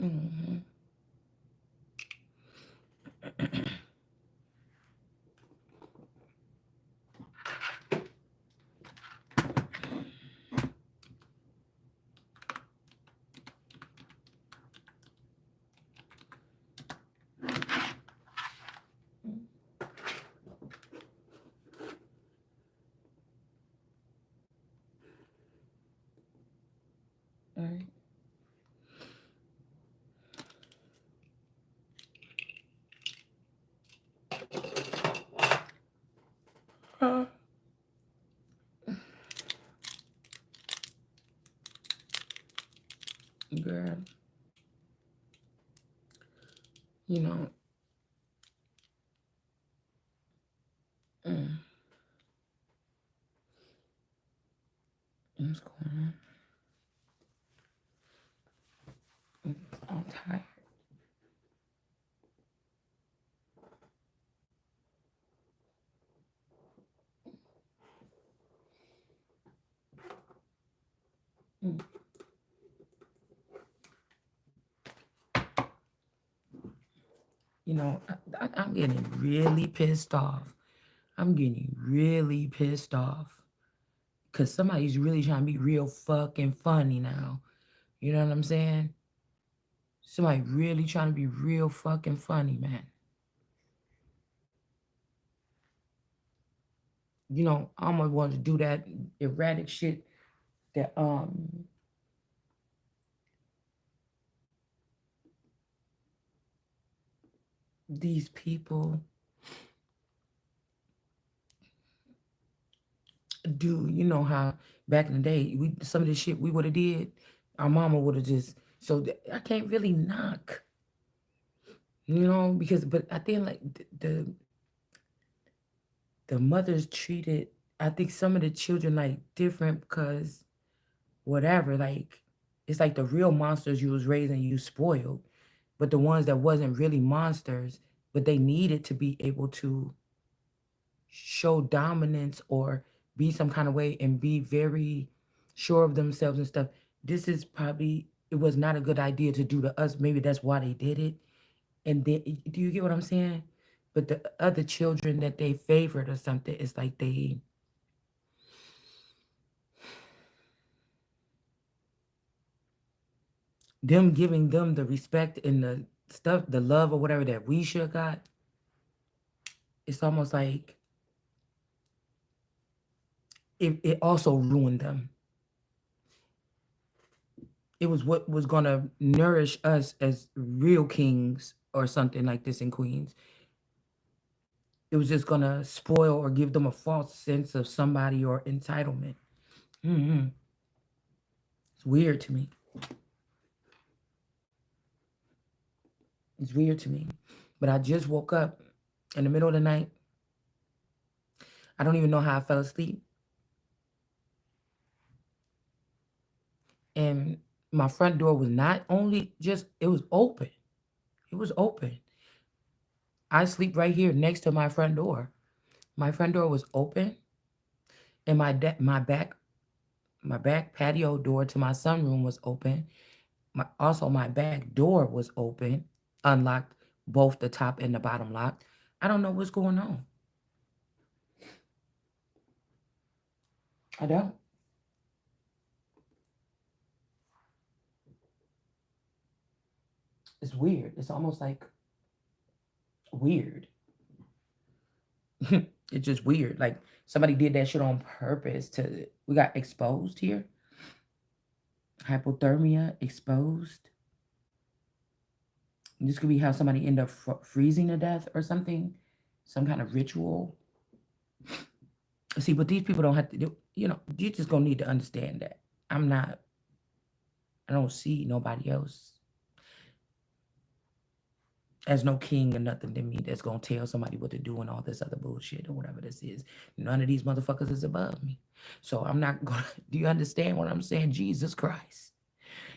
Mm-hmm. All right. Girl, you know, mm, what's going on? I'm tired. Mm. You know, I'm getting really pissed off. I'm getting really pissed off because somebody's really trying to be real fucking funny now. You know what I'm saying? Somebody really trying to be real fucking funny, man. You know, I'm gonna want to do that erratic shit that these people do. You know how back in the day, we some of the shit we would have did, our mama would have just. So I can't really knock, you know, because but I think like the mothers treated. I think some of the children like different because whatever, like it's like the real monsters you was raising, you spoiled, but the ones that wasn't really monsters, but they needed to be able to show dominance or be some kind of way and be very sure of themselves and stuff. This is probably it was not a good idea to do to us. Maybe that's why they did it. And then do you get what I'm saying? But the other children that they favored or something, it's like they them giving them the respect and the stuff, the love or whatever that we should have got. It's almost like it also ruined them. It was what was gonna nourish us as real kings or something like this in Queens. It was just gonna spoil or give them a false sense of somebody or entitlement. Mm-hmm. It's weird to me. It's weird to me. But I just woke up in the middle of the night. I don't even know how I fell asleep. And my front door was not only just, it was open. It was open. I sleep right here next to my front door. My front door was open, and my back patio door to my sunroom was open. Also my back door was open, unlocked, both the top and the bottom locked. I don't know what's going on. I don't. It's weird. It's almost like weird. It's just weird. Like somebody did that shit on purpose to. We got exposed here. Hypothermia, exposed. This could be how somebody end up freezing to death or something. Some kind of ritual. See, but these people don't have to do. You know, you just gonna need to understand that I'm not. I don't see nobody else as no king or nothing than me that's gonna tell somebody what to do and all this other bullshit or whatever this is. None of these motherfuckers is above me. So I'm not gonna do you understand what I'm saying? Jesus Christ.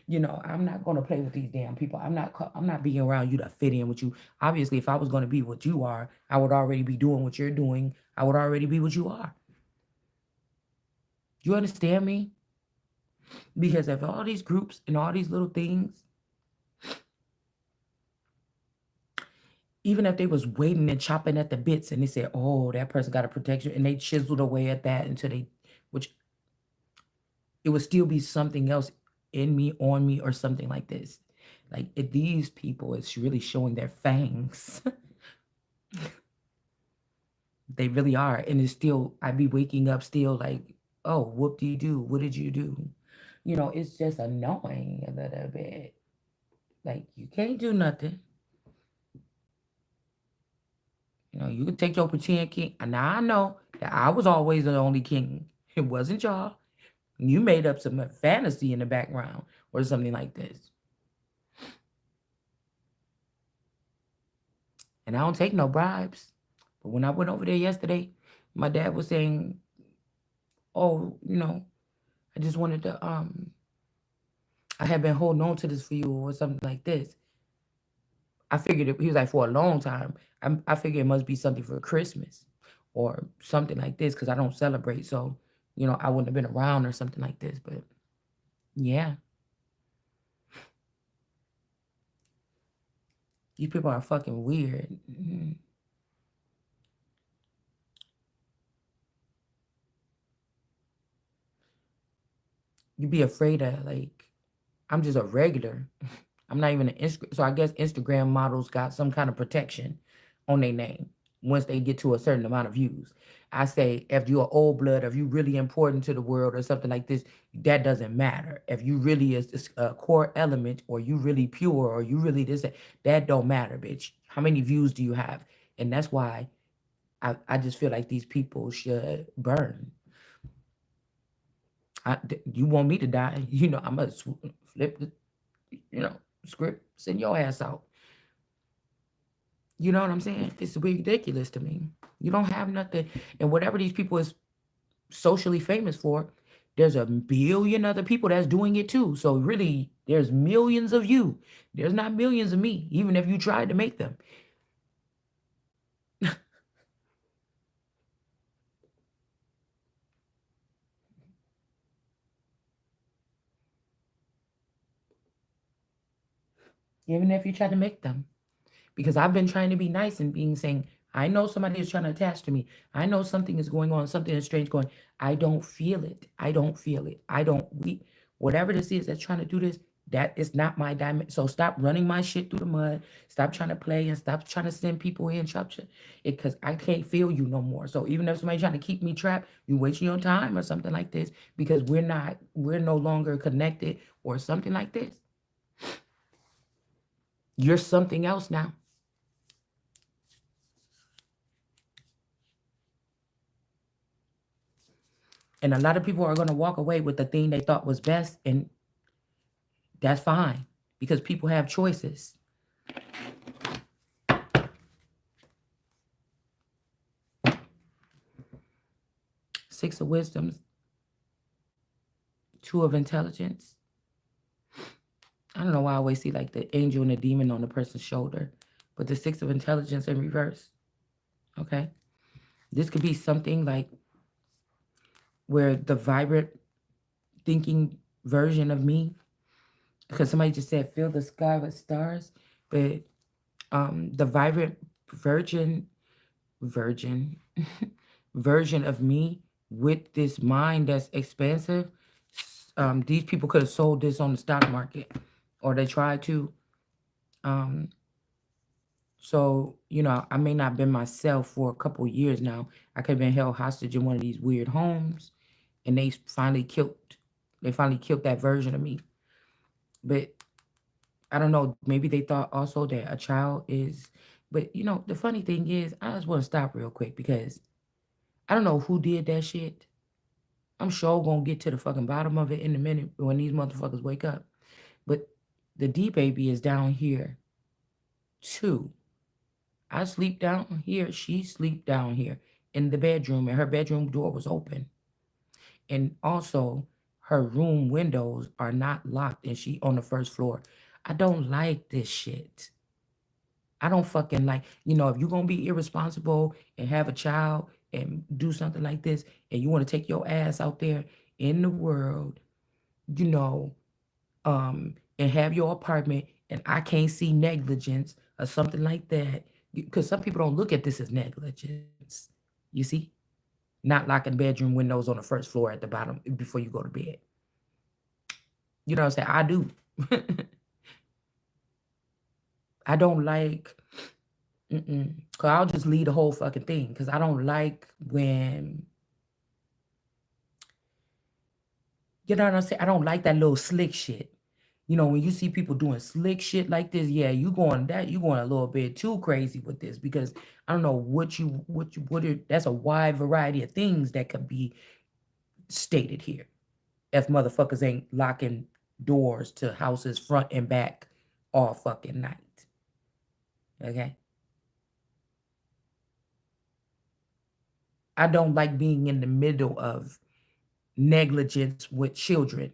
You know, I'm not gonna play with these damn people. I'm not being around you to fit in with you. Obviously, if I was gonna be what you are, I would already be doing what you're doing. I would already be what you are. You understand me? Because of all these groups and all these little things, even if they was waiting and chopping at the bits and they said, oh, that person got a protection, and they chiseled away at that until they, which it would still be something else in me, on me, or something like this. Like these people is really showing their fangs. They really are. And it's still, I be waking up still like, oh, whoop de do? What did you do? It's just annoying a little bit. Like, you can't do nothing. You can take your pretend king. And now I know that I was always the only king. It wasn't y'all. You made up some fantasy in the background or something like this. And I don't take no bribes. But when I went over there yesterday, my dad was saying, oh, I just wanted to, I had been holding on to this for you or something like this. I figured he was like, for a long time. I figured it must be something for Christmas or something like this because I don't celebrate. So, I wouldn't have been around or something like this. But yeah, these people are fucking weird. You be afraid of, like, I'm just a regular. I'm not even an Instagram. So I guess Instagram models got some kind of protection on their name once they get to a certain amount of views. I say, if you're old blood, if you really important to the world or something like this, that doesn't matter. If you really is a core element or you really pure or you really this, that don't matter, bitch. How many views do you have? And that's why I just feel like these people should burn. You want me to die? I'm going to flip the, you know, script, send your ass out. You know what I'm saying? It's ridiculous to me. You don't have nothing. And whatever these people is socially famous for, there's a billion other people that's doing it too. So really, there's millions of you. There's not millions of me, even if you tried to make them. Even if you try to make them. Because I've been trying to be nice and being saying, I know somebody is trying to attach to me. I know something is going on, something is strange going. I don't feel it. I don't feel it. I don't we whatever this is that's trying to do this, that is not my diamond. So stop running my shit through the mud. Stop trying to play and stop trying to send people in it because I can't feel you no more. So even if somebody's trying to keep me trapped, you wasting your time or something like this because we're no longer connected or something like this. You're something else now. And a lot of people are going to walk away with the thing they thought was best, and that's fine because people have choices. Six of Wisdoms, Two of Intelligence. I don't know why I always see like the angel and the demon on the person's shoulder, but the Six of Intelligence in reverse. Okay. This could be something like where the vibrant thinking version of me, because somebody just said, fill the sky with stars, but the vibrant virgin version of me with this mind that's expansive, these people could have sold this on the stock market or they tried to. So, I may not have been myself for a couple of years now. I could have been held hostage in one of these weird homes and they finally killed that version of me. But I don't know, maybe they thought also that a child is, but the funny thing is, I just want to stop real quick because I don't know who did that shit. I'm sure gonna get to the fucking bottom of it in a minute when these motherfuckers wake up. But the D baby is down here too. I sleep down here. She sleep down here in the bedroom, and her bedroom door was open. And also, her room windows are not locked, and she on the first floor. I don't like this shit. I don't fucking like, if you're gonna be irresponsible and have a child and do something like this, and you want to take your ass out there in the world, you know, and have your apartment, and I can't see negligence or something like that, Because some people don't look at this as negligence. You see, not locking bedroom windows on the first floor at the bottom before you go to bed. You know what I'm saying? I do. I don't like. Cause I'll just leave the whole fucking thing. Cause I don't like when, you know what I'm saying? I don't like that little slick shit. You know, when you see people doing slick shit like this, yeah, you going a little bit too crazy with this, because I don't know that's a wide variety of things that could be stated here. If motherfuckers ain't locking doors to houses front and back all fucking night. Okay. I don't like being in the middle of negligence with children.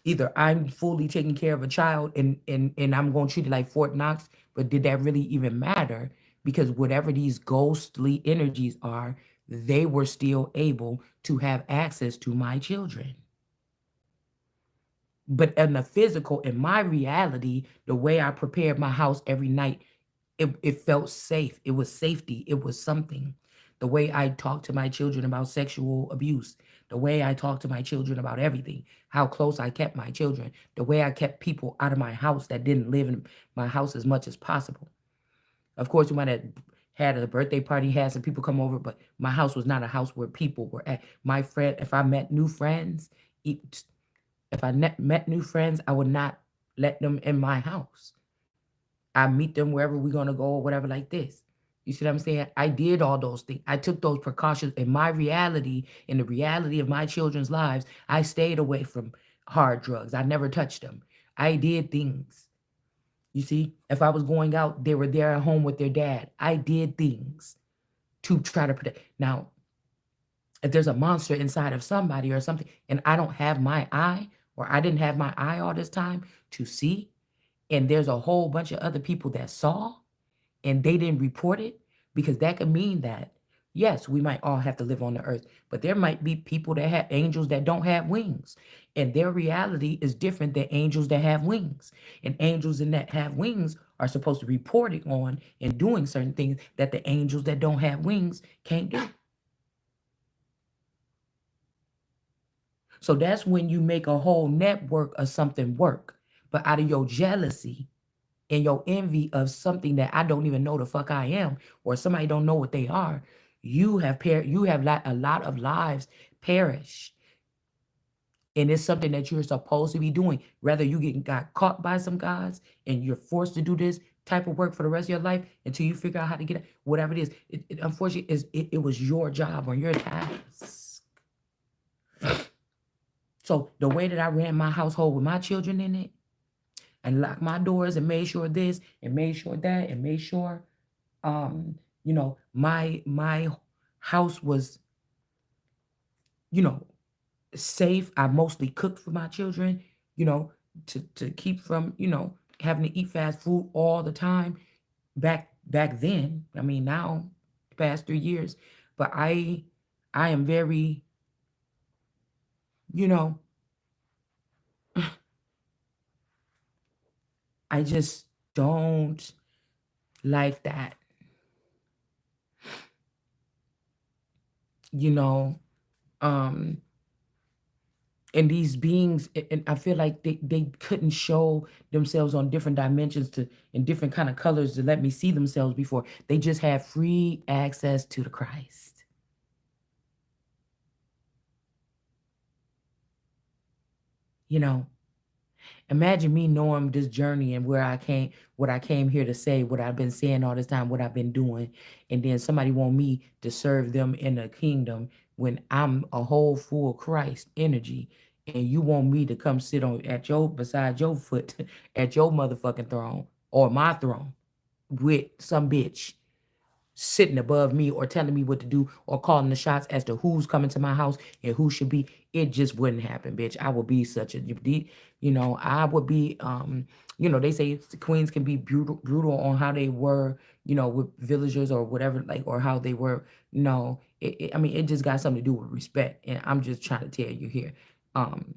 Either I'm fully taking care of a child and I'm going to treat it like Fort Knox, but did that really even matter? Because whatever these ghostly energies are, they were still able to have access to my children. But in the physical, in my reality, the way I prepared my house every night, it felt safe. It was safety. It was something. The way I talked to my children about sexual abuse, the way I talked to my children about everything, how close I kept my children, the way I kept people out of my house that didn't live in my house as much as possible. Of course, we might have had a birthday party, had some people come over, but my house was not a house where people were at. My friend, if I met new friends, if I met new friends, I would not let them in my house. I meet them wherever we're gonna go or whatever like this. You see what I'm saying? I did all those things. I took those precautions in my reality, in the reality of my children's lives. I stayed away from hard drugs. I never touched them. I did things. You see, if I was going out, they were there at home with their dad. I did things to try to protect. Now, if there's a monster inside of somebody or something, and I don't have my eye, or I didn't have my eye all this time to see, and there's a whole bunch of other people that saw and they didn't report it, because that could mean that, yes, we might all have to live on the earth, but there might be people that have angels that don't have wings, and their reality is different than angels that have wings. And angels in that have wings are supposed to be reporting on and doing certain things that the angels that don't have wings can't do. So that's when you make a whole network of something work. But out of your jealousy and your envy of something that I don't even know the fuck I am, or somebody don't know what they are, you have let a lot of lives perish. And it's something that you're supposed to be doing. Whether you got caught by some guys and you're forced to do this type of work for the rest of your life until you figure out how to get it, whatever it is. It unfortunately it was your job or your task. So the way that I ran my household with my children in it, and locked my doors and made sure this and made sure that and made sure my house was, you know, safe. I mostly cooked for my children, you know, to keep from, having to eat fast food all the time. Back then, I mean, now past 3 years, but I am very, you know, I just don't like that, you know. Um and these beings, and I feel like they couldn't show themselves on different dimensions to in different kind of colors to let me see themselves before. They just had free access to the Christ. You know, imagine me knowing this journey and where I came, what I came here to say, what I've been saying all this time, what I've been doing, and then somebody want me to serve them in the kingdom when I'm a whole full Christ energy, and you want me to come sit on at your beside your foot at your motherfucking throne or my throne with some bitch sitting above me or telling me what to do or calling the shots as to who's coming to my house and who should be. It just wouldn't happen, bitch. I would be such a, I would be, they say queens can be brutal on how they were, with villagers or whatever, like, or how they were. No, I mean, it just got something to do with respect. And I'm just trying to tell you here. Um,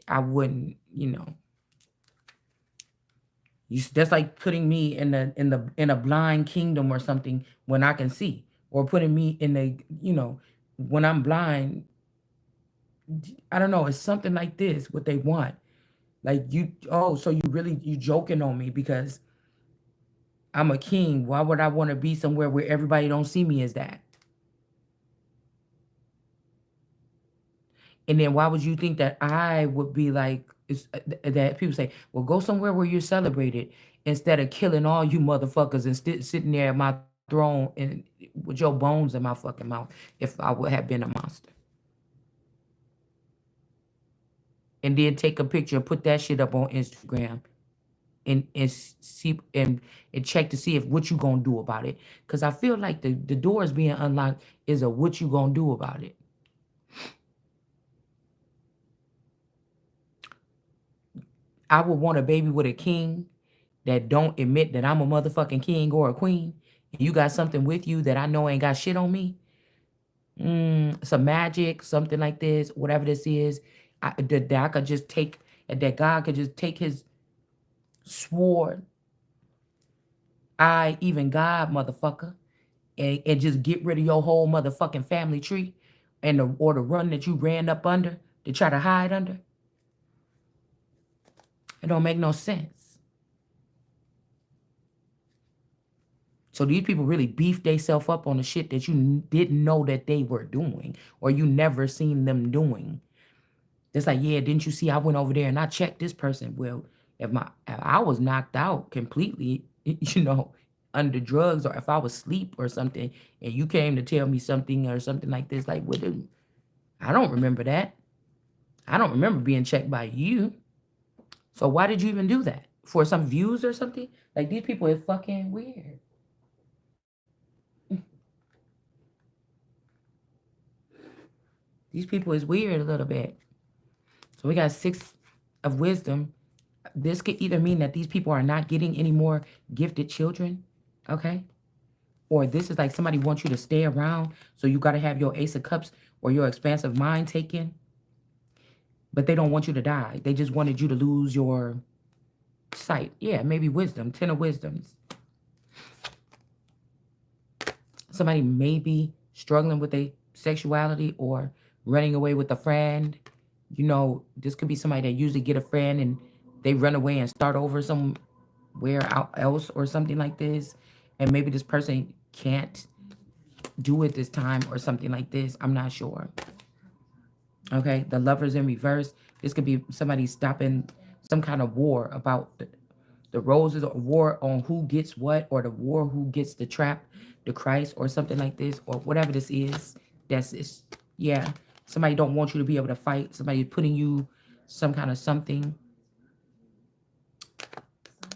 I wouldn't, That's like putting me in a blind kingdom or something when I can see, or putting me in a, when I'm blind. I don't know. It's something like this. What they want, like you. Oh, so you joking on me because I'm a king? Why would I want to be somewhere where everybody don't see me as that? And then why would you think that I would be like that? People say, "Well, go somewhere where you're celebrated instead of killing all you motherfuckers and sitting there at my throne and with your bones in my fucking mouth." If I would have been a monster, and then take a picture and put that shit up on Instagram and see and check to see if what you gonna do about it. Cause I feel like the doors being unlocked is a what you gonna do about it. I would want a baby with a king that don't admit that I'm a motherfucking king or a queen, and you got something with you that I know ain't got shit on me, some magic, something like this, whatever this is, that I could just take, and that God could just take his sword, I even God, motherfucker, and just get rid of your whole motherfucking family tree, and or the run that you ran up under to try to hide under. It don't make no sense. So these people really beef themselves up on the shit that you didn't know that they were doing, or you never seen them doing. It's like, yeah, didn't you see I went over there and I checked this person? Well, if I was knocked out completely, under drugs, or if I was asleep or something, and you came to tell me something or something like this, like, what? I don't remember that. I don't remember being checked by you. So why did you even do that? For some views or something? Like, these people are fucking weird. These people is weird a little bit. So we got 6 of wisdom. This could either mean that these people are not getting any more gifted children, okay? Or this is like somebody wants you to stay around, so you got to have your Ace of Cups or your expansive mind taken, but they don't want you to die. They just wanted you to lose your sight. Yeah, maybe wisdom, 10 of wisdoms. Somebody may be struggling with their sexuality or running away with a friend. This could be somebody that usually get a friend and they run away and start over somewhere else or something like this. And maybe this person can't do it this time or something like this. I'm not sure. Okay, the lovers in reverse. This could be somebody stopping some kind of war about the roses, or war on who gets what, or the war who gets the trap, the Christ, or something like this, or whatever this is. That's it. Yeah, somebody don't want you to be able to fight. Somebody putting you some kind of something,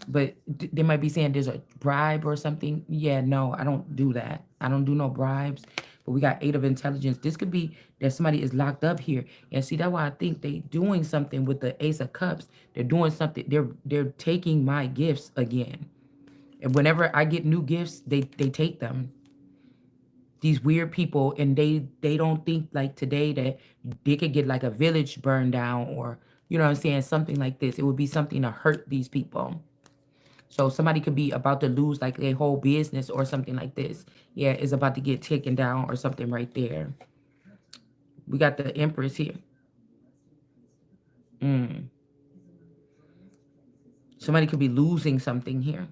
but they might be saying there's a bribe or something. Yeah, no, I don't do that. I don't do no bribes. But we got 8 of intelligence. This could be that somebody is locked up here. And see, that's why I think they doing something with the Ace of Cups. They're doing something. They're taking my gifts again. And whenever I get new gifts, they take them. These weird people, and they don't think like today that they could get like a village burned down, or you know what I'm saying, something like this. It would be something to hurt these people. So somebody could be about to lose like their whole business or something like this. Yeah, it's about to get taken down or something right there. We got the Empress here. Mm. Somebody could be losing something here.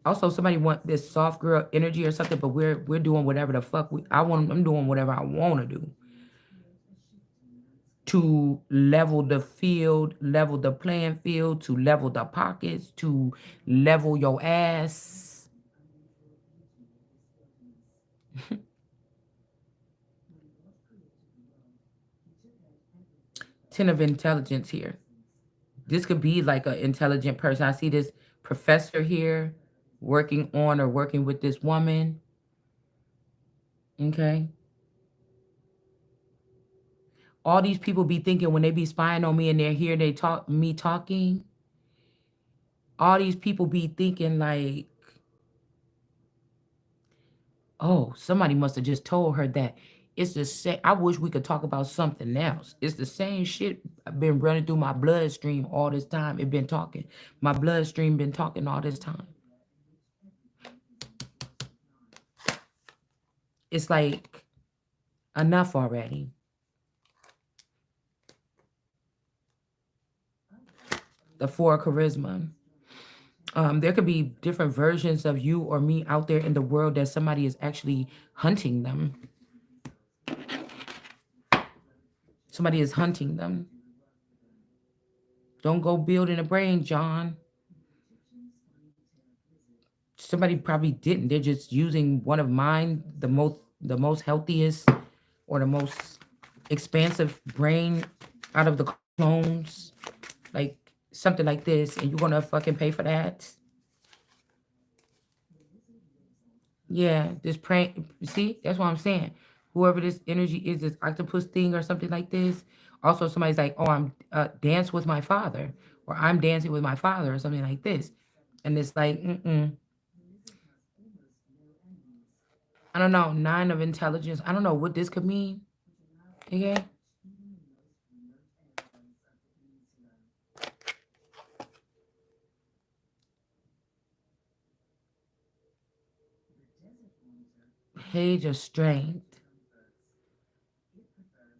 Also, somebody want this soft girl energy or something, but we're doing whatever the fuck I want. I'm doing whatever I want to do to level the field, level the playing field, to level the pockets, to level your ass. 10 of intelligence here. This could be like an intelligent person. I see this professor here working on or working with this woman. Okay. All these people be thinking when they be spying on me and they're here, they talk me talking. All these people be thinking like, oh, somebody must have just told her that It's the same. I wish we could talk about something else. It's the same shit I've been running through my bloodstream all this time. It been talking. My bloodstream been talking all this time. It's like enough already. The four charisma. There could be different versions of you or me out there in the world that somebody is actually hunting them. Somebody is hunting them. Don't go building a brain, John. Somebody probably didn't. They're just using one of mine, the most healthiest or the most expansive brain out of the clones, like something like this, and you're gonna fucking pay for that? Yeah, this prank. See, that's what I'm saying. Whoever this energy is, this octopus thing or something like this. Also, somebody's like, "Oh, I'm dance with my father," or "I'm dancing with my father," or something like this, and it's like, I don't know, nine of intelligence. I don't know what this could mean. Okay, page of strength.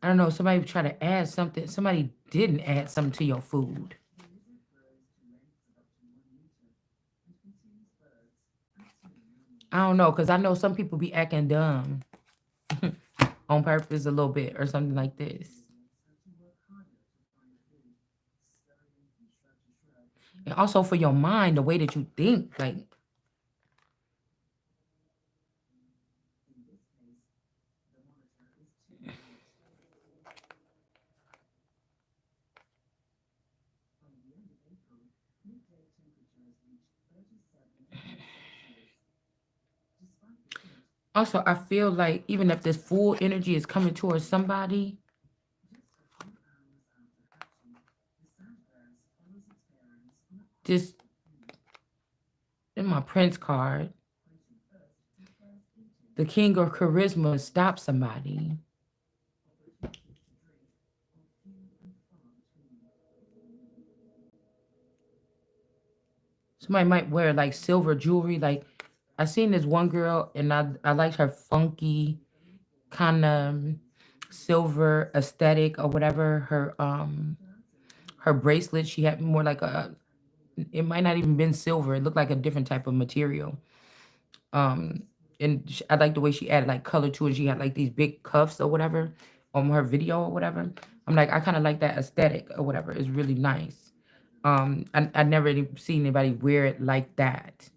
I don't know. Somebody try to add something. Somebody didn't add something to your food. I don't know, cause I know some people be acting dumb on purpose a little bit or something like this. And also for your mind, the way that you think, like also I feel like even if this full energy is coming towards somebody, this in my prince card, the king of charisma stops somebody. Somebody might wear like silver jewelry. Like I seen this one girl and I liked her funky kind of silver aesthetic or whatever. Her bracelet, she had more like a, it might not even been silver. It looked like a different type of material. Um, and I like the way she added like color to it. She had like these big cuffs or whatever on her video or whatever. I'm like, I kind of like that aesthetic or whatever. It's really nice. I never seen anybody wear it like that.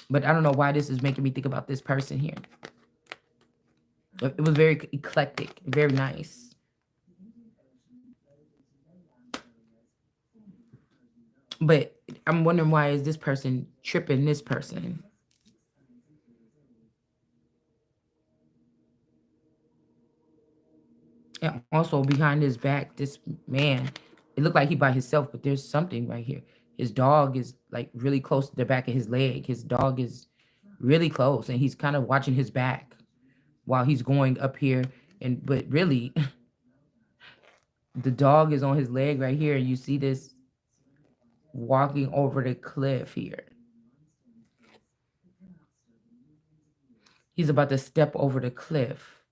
But I don't know why this is making me think about this person here. It was very eclectic, very nice. But I'm wondering why is this person tripping this person? And also behind his back, this man, it looked like he by himself, but there's something right here. His dog is like really close to the back of his leg. His dog is really close, and he's kind of watching his back while he's going up here. And but really, the dog is on his leg right here, and you see this walking over the cliff here. He's about to step over the cliff.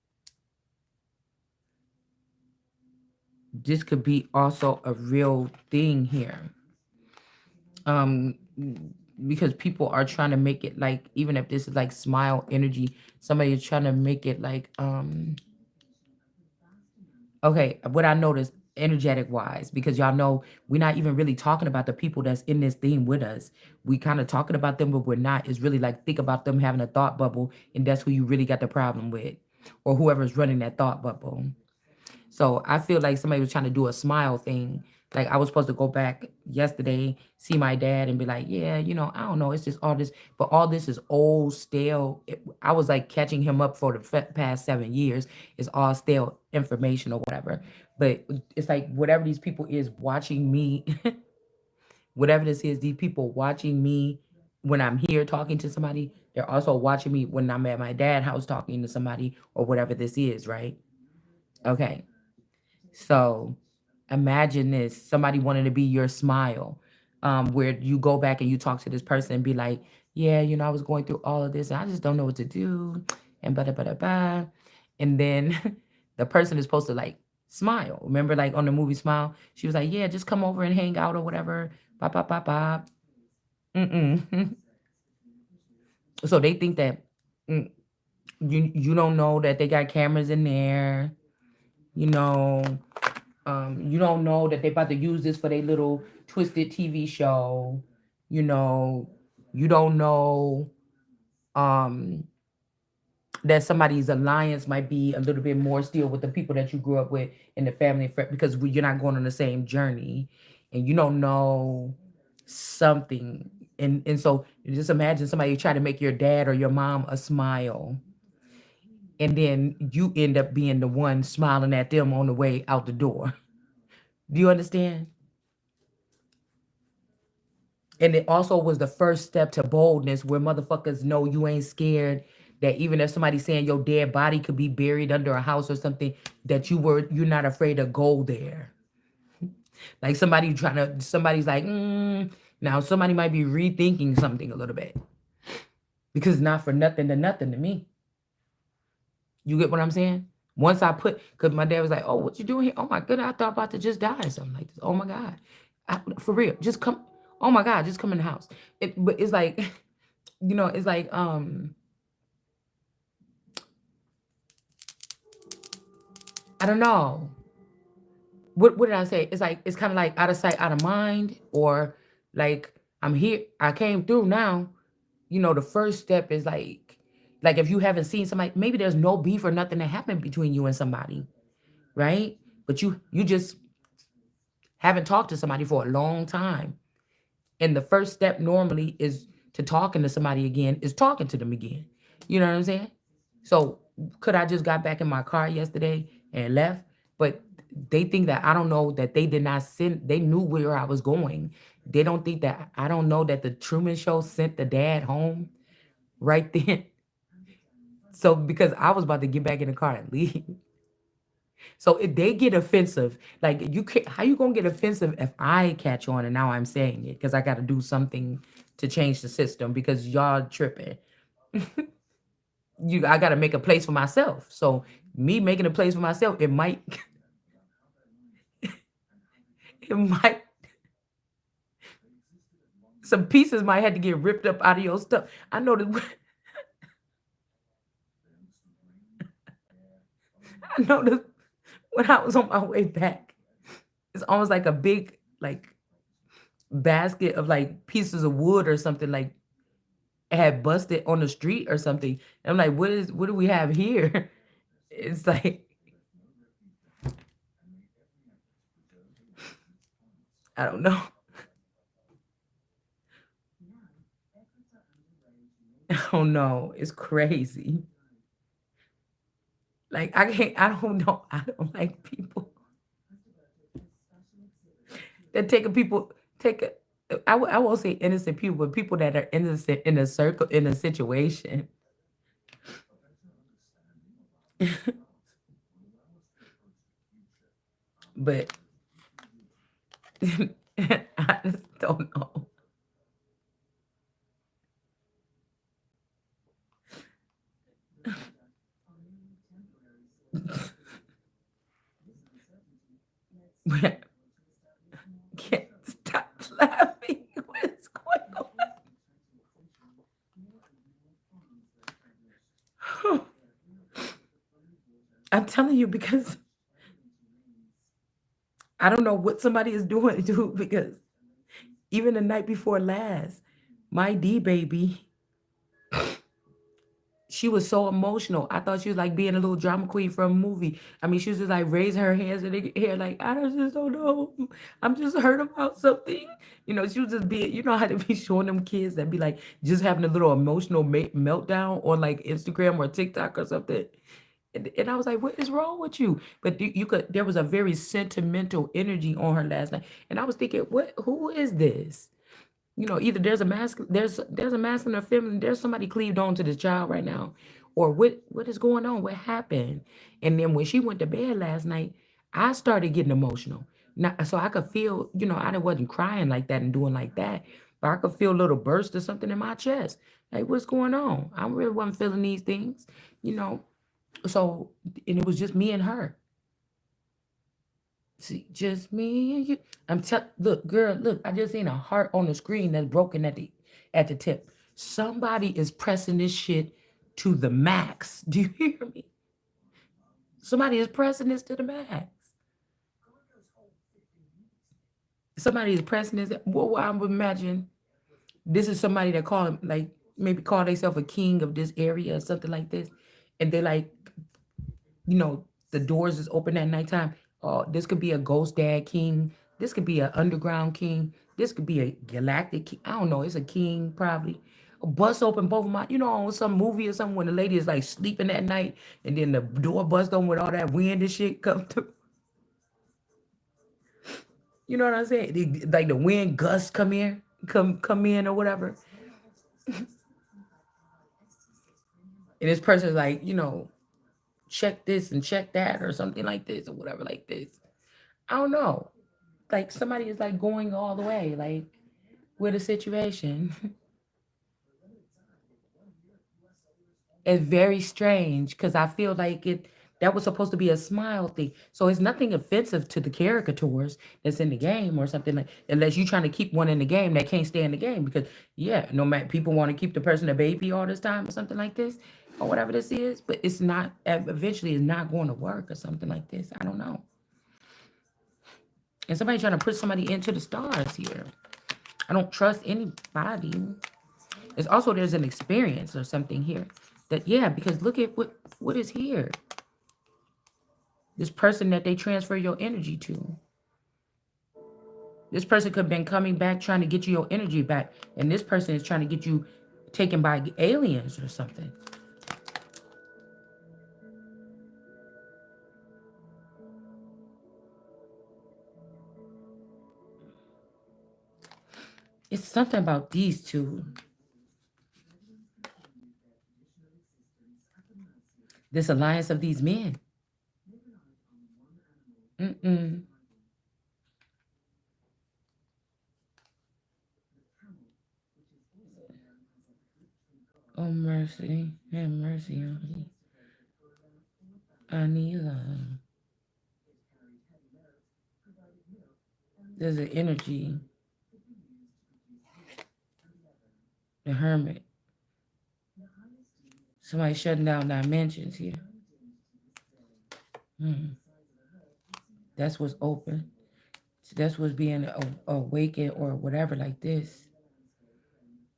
This could be also a real thing here. Um, because people are trying to make it like, even if this is like smile energy, somebody is trying to make it like, okay, what I noticed energetic wise, because y'all know we're not even really talking about the people that's in this theme with us. We kind of talking about them, but we're not. It's really like think about them having a thought bubble, and that's who you really got the problem with, or whoever's running that thought bubble. So I feel like somebody was trying to do a smile thing. Like I was supposed to go back yesterday, see my dad, and be like, yeah, I don't know, it's just all this, but all this is old, stale. I was like catching him up for the past 7 years. It's all stale information or whatever. But it's like whatever these people is watching me, whatever this is, these people watching me when I'm here talking to somebody, they're also watching me when I'm at my dad's house talking to somebody or whatever this is, right? Okay. So imagine this, somebody wanting to be your smile, where you go back and you talk to this person and be like, yeah, I was going through all of this and I just don't know what to do. And blah, blah, blah, blah. And then the person is supposed to like smile. Remember, like on the movie Smile, she was like, yeah, just come over and hang out or whatever. Bop, bop, bop, bop. Mm-mm. So they think that mm, you don't know that they got cameras in there, you know. You don't know that they about to use this for their little twisted TV show. You know, you don't know um, that somebody's alliance might be a little bit more still with the people that you grew up with in the family because you're not going on the same journey, and you don't know something. And so just imagine somebody try to make your dad or your mom a smile, and then you end up being the one smiling at them on the way out the door. Do you understand? And it also was the first step to boldness where motherfuckers know you ain't scared, that even if somebody's saying your dead body could be buried under a house or something, that you're not afraid to go there. Like somebody's like, now somebody might be rethinking something a little bit because it's not for nothing to me. You get what I'm saying? Once I because my dad was like, oh, what you doing here? Oh my goodness, I thought about to just die or something like this. Oh my God. For real, just come. Oh my God, just come in the house. But it's like, it's like, I don't know. What did I say? It's like, it's kind of like out of sight, out of mind, or like I'm here, I came through now. The first step is like if you haven't seen somebody, maybe there's no beef or nothing that happened between you and somebody, right? But you just haven't talked to somebody for a long time. And the first step normally is to talking to somebody again, is talking to them again. You know what I'm saying? So could I just got back in my car yesterday and left? But they think that I don't know that they did not send, they knew where I was going. They don't think that I don't know that the Truman Show sent the dad home right then. So because I was about to get back in the car and leave. So if they get offensive, like you can't, how you gonna get offensive if I catch on and now I'm saying it because I got to do something to change the system because y'all tripping. I got to make a place for myself. So me making a place for myself, it might, it might, some pieces might have to get ripped up out of your stuff. I know that. I know that when I was on my way back, it's almost like a big like basket of like pieces of wood or something like had busted on the street or something. And I'm like, what do we have here? It's like, I don't know. I don't know. It's crazy. Like I don't know. I don't like people that take a people take a I won't say innocent people, but people that are innocent in a circle in a situation. But I just don't know. But I can't stop laughing. What is going on? I'm telling you because I don't know what somebody is doing, dude. Because even the night before last, my D baby, she was so emotional. I thought she was like being a little drama queen from a movie. I mean, she was just like raising her hands in the air, like, just don't know. I'm just hurt about something. She was just being, how to be showing them kids that be like just having a little emotional meltdown on like Instagram or TikTok or something. And I was like, what is wrong with you? But there was a very sentimental energy on her last night. And I was thinking, who is this? You know, either there's a masculine or feminine. There's somebody cleaved on to the child right now, or what is going on? What happened? And then when she went to bed last night, I started getting emotional. Now, so I could feel, I wasn't crying like that and doing like that, but I could feel a little burst or something in my chest. Like, what's going on? I really wasn't feeling these things, you know. So, and it was just me and her. See, just me and you. Look, girl, look, I just seen a heart on the screen that's broken at the tip. Somebody is pressing this shit to the max. Do you hear me? Somebody is pressing this to the max. Somebody is pressing this. Well, I would imagine this is somebody that call him, like, maybe call themselves a king of this area or something like this. And they like, the doors is open at nighttime. This could be a ghost dad king. This could be an underground king. This could be a galactic king. I don't know. It's a king probably. A bust open both of my, on some movie or something when the lady is like sleeping at night and then the door bust open with all that wind and shit come through. You know what I'm saying? Like the wind gusts come in or whatever. And this person's like, check this and check that or something like this or whatever like this. I don't know. Like somebody is like going all the way, like with a situation. It's very strange because I feel like that was supposed to be a smile thing. So it's nothing offensive to the caricatures that's in the game or something like, unless you're trying to keep one in the game that can't stay in the game because yeah, no matter people want to keep the person a baby all this time or something like this or whatever this is, but it's not eventually it's not going to work or something like this. I don't know. And somebody trying to put somebody into the stars here. I don't trust anybody. It's also there's an experience or something here that yeah, because look at what is here. This person that they transfer your energy to. This person could have been coming back trying to get you your energy back, and this person is trying to get you taken by aliens or something. It's something about these two. This alliance of these men. Mm-mm. Oh, mercy. Have mercy on me. I need love. There's an energy. The hermit. Somebody shutting down dimensions here. That's what's open. That's what's being awakened or whatever like this.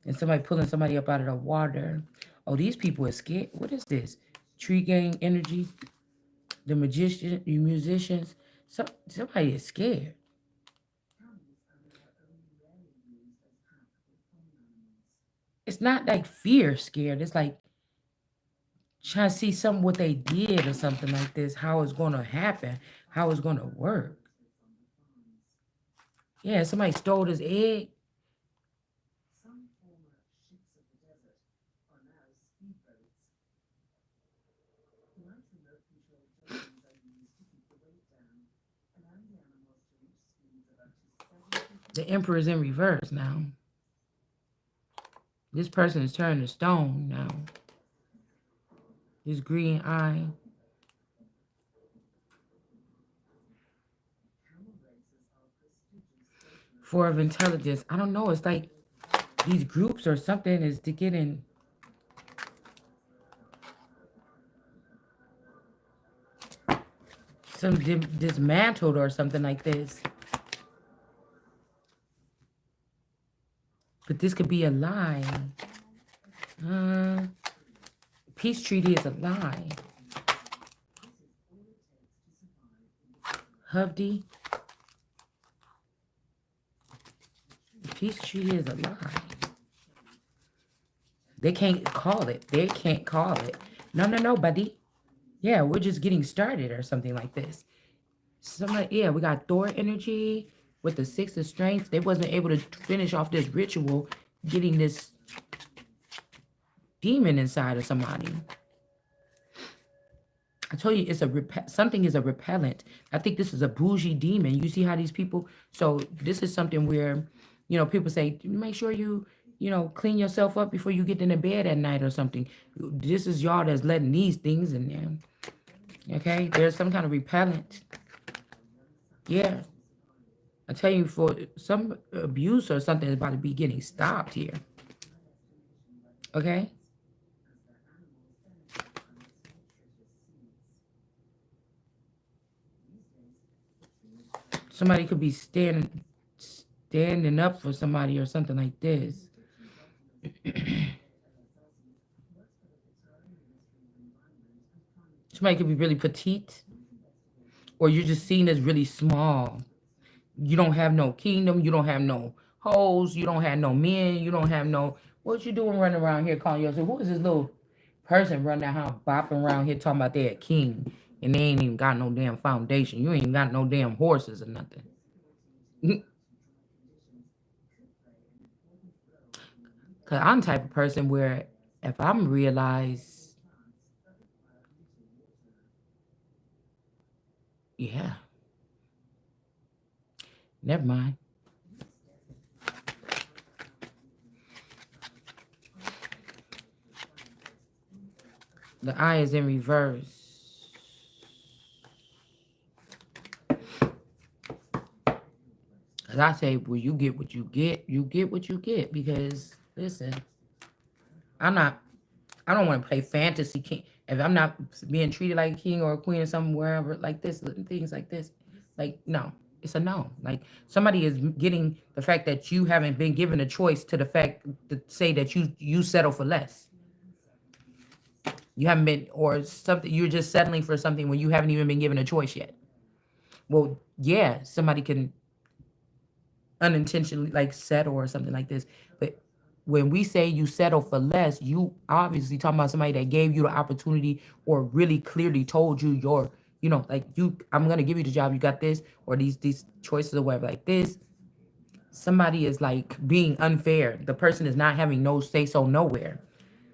And somebody pulling somebody up out of the water. Oh, these people are scared. What is this? Tree gang energy. The magician, the musicians. Somebody is scared. It's not like fear scared. It's like trying to see something what they did or something like this. How it's going to happen. How it's going to work. Yeah, somebody stole this egg. The emperor is in reverse now. This person is turning to stone now. This green eye. Four of intelligence. I don't know. It's like these groups or something is to get in. Some dismantled or something like this. But this could be a lie. Peace treaty is a lie. Hubdy. Peace treaty is a lie. They can't call it. They can't call it. No, buddy. Yeah, we're just getting started or something like this. Somebody, yeah, we got Thor energy. with the 6 of Strength, they wasn't able to finish off this ritual, getting this demon inside of somebody. I told you it's something is a repellent. I think this is a bougie demon. You see how these people. So this is something where, people say make sure you clean yourself up before you get into bed at night or something. This is y'all that's letting these things in there. Okay, there's some kind of repellent. Yeah, I tell you, for some abuse or something is about to be getting stopped here. Okay. Somebody could be standing up for somebody or something like this. Somebody could be really petite, or you're just seen as really small. You don't have no kingdom. You don't have no hoes. You don't have no men. You don't have no. What you doing running around here calling yourself? Who is this little person running around bopping around here talking about they're a king and they ain't even got no damn foundation? You ain't even got no damn horses or nothing. Cause I'm the type of person where if I'm realize, yeah, never mind. The eye is in reverse. Cause I say, well, you get what you get. You get what you get. Because listen, I'm not. I don't want to play fantasy king. If I'm not being treated like a king or a queen or something wherever like this, things like this, like no, it's a no. Like somebody is getting the fact that you haven't been given a choice to the fact to say that you settle for less. You haven't been, or something. You're just settling for something when you haven't even been given a choice yet. Well, yeah, somebody can unintentionally like settle or something like this. But when we say you settle for less, you obviously talking about somebody that gave you the opportunity or really clearly told you like I'm gonna give you the job, you got this, or these choices or whatever like this. Somebody is like being unfair. The person is not having no say so nowhere.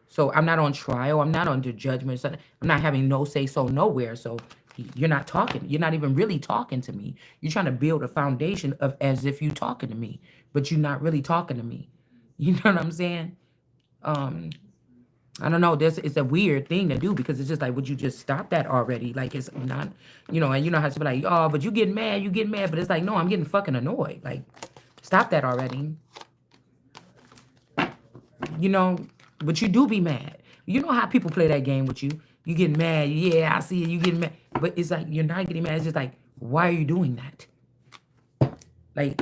So I'm not on trial. I'm not under judgment. So I'm not having no say so nowhere. So you're not talking. You're not even really talking to me. You're trying to build a foundation of as if you talking to me, but you're not really talking to me. You know what I'm saying? Um, I don't know. This it's a weird thing to do because it's just like, would you just stop that already? Like it's not, and you know how to be like, oh, but you get mad, but it's like, no, I'm getting fucking annoyed. Like, stop that already. you know, but you do be mad. You know how people play that game with you. You get mad. Yeah, I see it. You getting mad. But it's like you're not getting mad. It's just like, why are you doing that? Like,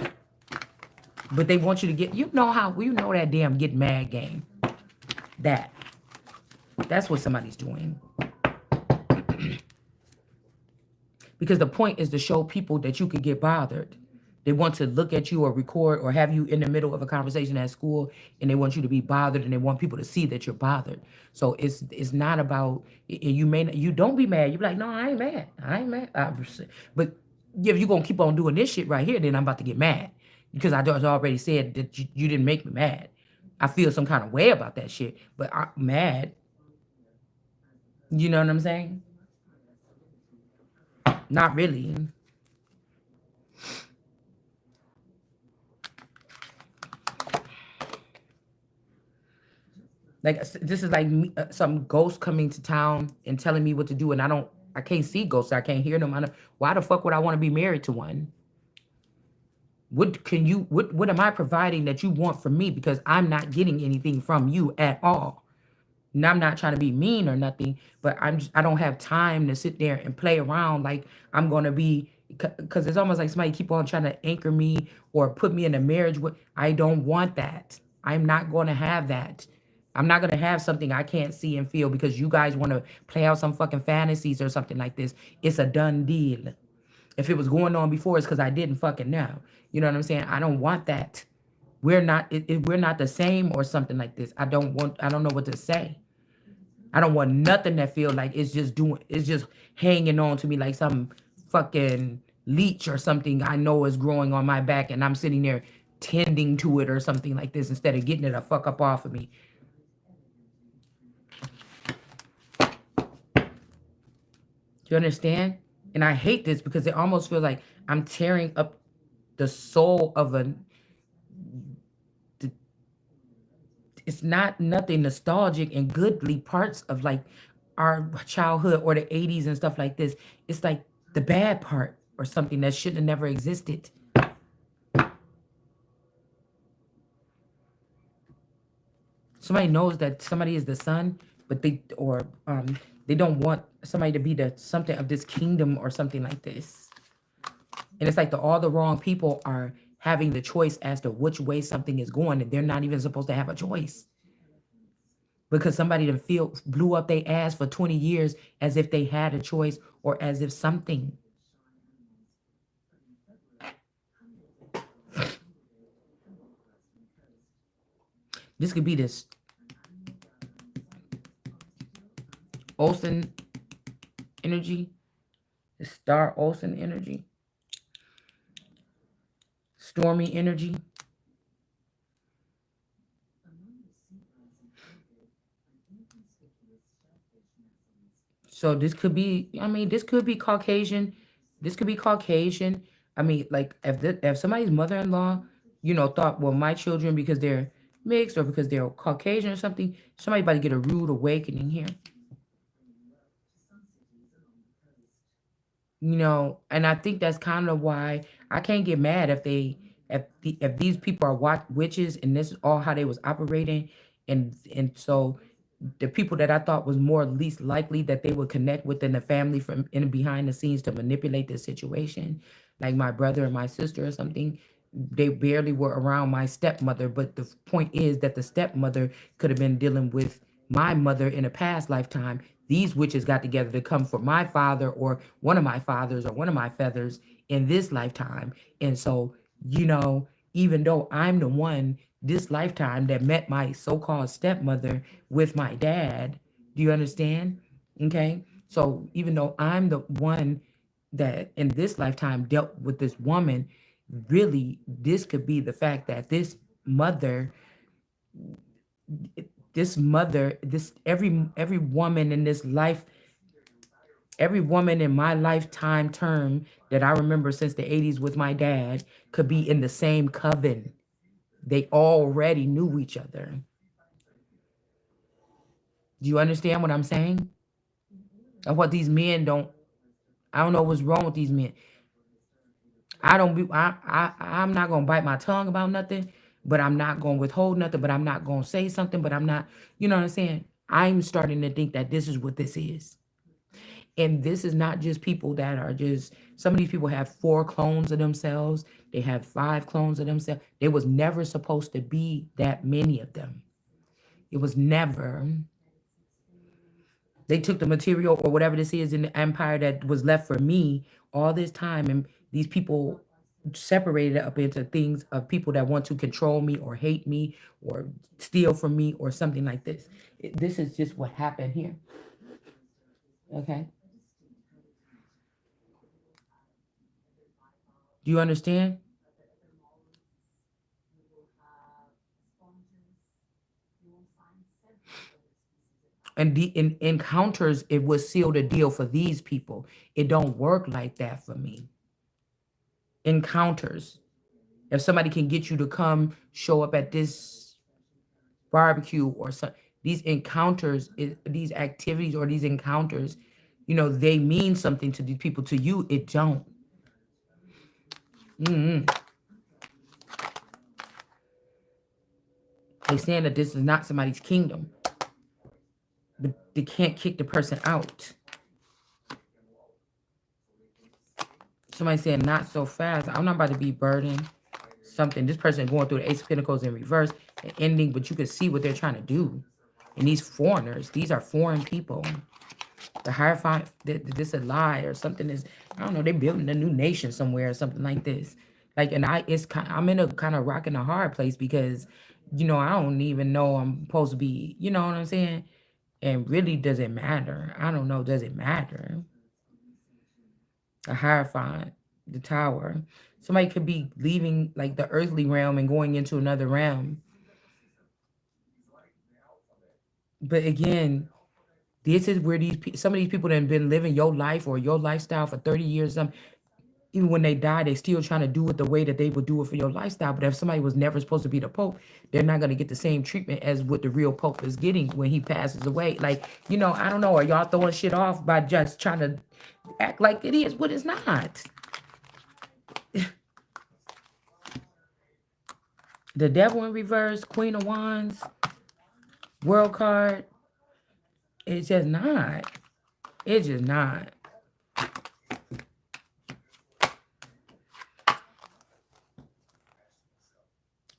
but they want you to get, that damn get mad game. That. That's what somebody's doing. Because the point is to show people that you could get bothered. They want to look at you or record or have you in the middle of a conversation at school, and they want you to be bothered, and they want people to see that you're bothered. So it's not about you don't be mad. You be like, no, I ain't mad. I ain't mad. But if you're gonna keep on doing this shit right here, then I'm about to get mad because I already said that you didn't make me mad. I feel some kind of way about that shit, but I'm mad. You know what I'm saying? Not really. Like this is like some ghost coming to town and telling me what to do, and I can't see ghosts. I can't hear them. Why the fuck would I want to be married to one? What am I providing that you want from me? Because I'm not getting anything from you at all. And I'm not trying to be mean or nothing, but I don't have time to sit there and play around like I'm gonna be, because it's almost like somebody keep on trying to anchor me or put me in a marriage with. I don't want that. I'm not gonna have that. I'm not gonna have something I can't see and feel because you guys want to play out some fucking fantasies or something like this. It's a done deal. If it was going on before, it's because I didn't fucking know. You know what I'm saying? I don't want that. We're not the same or something like this. I don't know what to say. I don't want nothing that feel like it's just hanging on to me like some fucking leech or something I know is growing on my back, and I'm sitting there tending to it or something like this instead of getting it a fuck up off of me. Do you understand? And I hate this because it almost feels like I'm tearing up the soul of a. It's not nothing nostalgic and goodly parts of like our childhood or the 80s and stuff like this. It's like the bad part or something that should have never existed. Somebody knows that somebody is the son, but they don't want somebody to be the something of this kingdom or something like this. And it's like all the wrong people are having the choice as to which way something is going, and they're not even supposed to have a choice because somebody to feel blew up their ass for 20 years as if they had a choice or as if something. This could be this Olsen energy, the star Olsen energy, stormy energy. So this could be, I mean, this could be Caucasian. This could be Caucasian. I mean, like if somebody's mother-in-law, thought, well, my children, because they're mixed or because they're Caucasian or something, somebody about to get a rude awakening here. And I think that's kind of why I can't get mad if these people are witches and this is all how they was operating, and so the people that I thought was more least likely that they would connect within the family from in behind the scenes to manipulate the situation, like my brother or my sister or something, they barely were around my stepmother. But the point is that the stepmother could have been dealing with my mother in a past lifetime. These witches got together to come for my father or one of my fathers or one of my feathers in this lifetime. And so, even though I'm the one this lifetime that met my so-called stepmother with my dad, do you understand? Okay. So even though I'm the one that in this lifetime dealt with this woman, really this could be the fact that mother this every woman in this life, every woman in my lifetime term that I remember since the 80s with my dad could be in the same coven. They already knew each other. Do you understand what I'm saying? And what these men don't, I don't know what's wrong with these men. I'm not gonna bite my tongue about nothing, but I'm not gonna withhold nothing, but I'm not gonna say something, but I'm not, you know what I'm saying? I'm starting to think that this is what this is. And this is not just people that are just, some of these people have 4 clones of themselves, they have 5 clones of themselves. There was never supposed to be that many of them. It was never. They took the material or whatever this is in the empire that was left for me all this time, and these people separated it up into things of people that want to control me or hate me or steal from me or something like this. This is just what happened here. Okay. Do you understand? And the in encounters, it would seal the deal for these people. It don't work like that for me. Encounters. If somebody can get you to come show up at this barbecue or some, these encounters, these activities or these encounters, they mean something to these people. To you, it don't. Mm-mm. They saying that this is not somebody's kingdom, but they can't kick the person out. Somebody saying not so fast. I'm not about to be burdened. Something. This person going through the Ace of Pentacles in reverse and ending, but you can see what they're trying to do. And these foreigners, these are foreign people. The Hierophant, this a lie or something is, I don't know, they're building a new nation somewhere or something like this. Like, and I'm in a kind of rock and a hard place because, I don't even know I'm supposed to be, you know what I'm saying? And really, does it matter? I don't know, does it matter? A Hierophant. The tower. Somebody could be leaving like the earthly realm and going into another realm. But again, this is where some of these people that have been living your life or your lifestyle for 30 years. Even when they die, they still trying to do it the way that they would do it for your lifestyle. But if somebody was never supposed to be the Pope, they're not going to get the same treatment as what the real Pope is getting when he passes away. Like, I don't know. Are y'all throwing shit off by just trying to act like it is what it's not? The Devil in reverse, Queen of Wands, World card. It's just not. It's just not.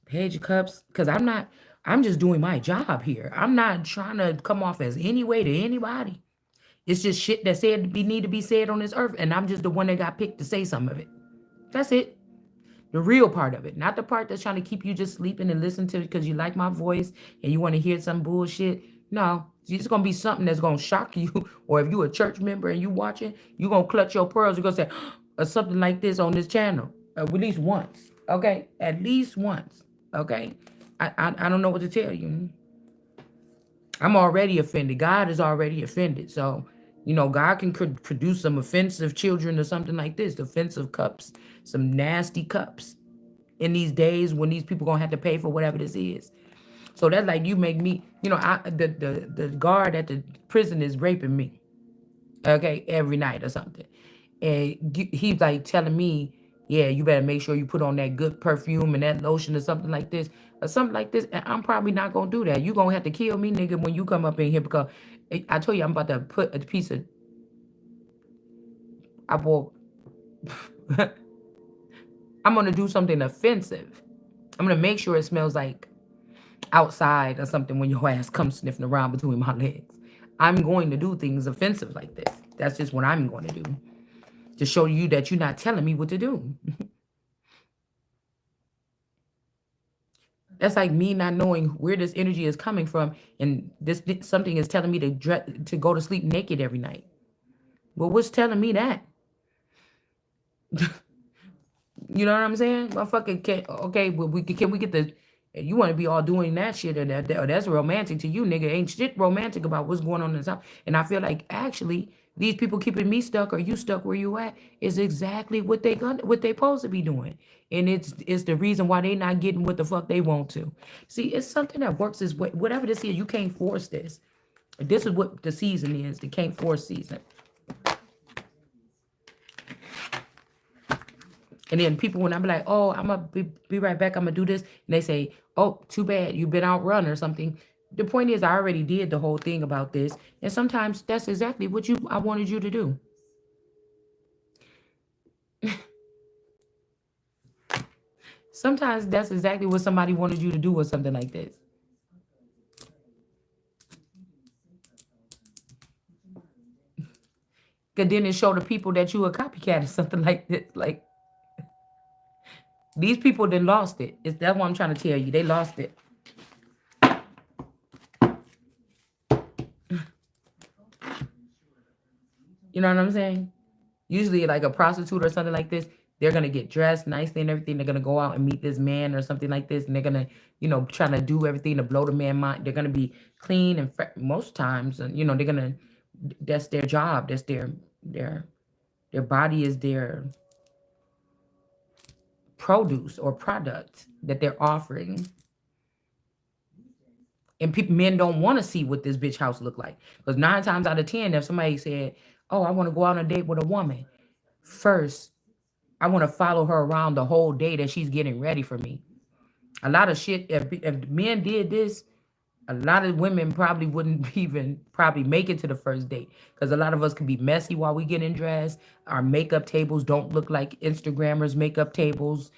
Page of Cups, because I'm just doing my job here. I'm not trying to come off as any way to anybody. It's just shit that need to be said on this earth, and I'm just the one that got picked to say some of it. That's it. The real part of it, not the part that's trying to keep you just sleeping and listen to it because you like my voice and you want to hear some bullshit. No, it's gonna be something that's gonna shock you. Or if you a church member and you watching, you gonna clutch your pearls. You're gonna say, or something like this on this channel, at least once. Okay, at least once. Okay, I don't know what to tell you. I'm already offended. God is already offended. So, God can produce some offensive children or something like this, offensive cups, some nasty cups in these days when these people going to have to pay for whatever this is. So that's like you make me, the guard at the prison is raping me, okay, every night or something. And he's like telling me, yeah, you better make sure you put on that good perfume and that lotion or something like this. Or something like this. And I'm probably not going to do that. You going to have to kill me, nigga, when you come up in here because I told you I'm about to put a piece of, I will, I'm going to do something offensive. I'm going to make sure it smells like outside or something when your ass comes sniffing around between my legs. I'm going to do things offensive like this. That's just what I'm going to do. To show you that you're not telling me what to do. That's like me not knowing where this energy is coming from, and this something is telling me to go to sleep naked every night. Well, what's telling me that? You know what I'm saying? Motherfucker, okay, but can we get the? You want to be all doing that shit, or that's romantic to you, nigga? Ain't shit romantic about what's going on in this house. And I feel like actually these people keeping me stuck or you stuck where you at is exactly what they supposed to be doing, and it's the reason why they not getting what the fuck they want to. See, it's something that works this way. Whatever this is, you can't force this. This is what the season is. The can't force season. And then people, when I'm like, oh, I'm going to be right back, I'm going to do this. And they say, oh, too bad, you've been outrun or something. The point is, I already did the whole thing about this. And sometimes that's exactly what I wanted you to do. Sometimes that's exactly what somebody wanted you to do or something like this. Because then it show the people that you a copycat or something like this. Like, these people then lost it. That's what I'm trying to tell you. They lost it. You know what I'm saying? Usually like a prostitute or something like this, they're going to get dressed nicely and everything. They're going to go out and meet this man or something like this. And they're going to, trying to do everything to blow the man mind. They're going to be clean and most times, they're going to, that's their job. That's their body is their produce or product that they're offering. And men don't want to see what this bitch house look like. Because 9 times out of 10, if somebody said, oh, I want to go out on a date with a woman, first, I want to follow her around the whole day that she's getting ready for me. A lot of shit, if men did this, a lot of women probably wouldn't even probably make it to the first date. Because a lot of us can be messy while we getting dressed. Our makeup tables don't look like Instagrammers' makeup tables.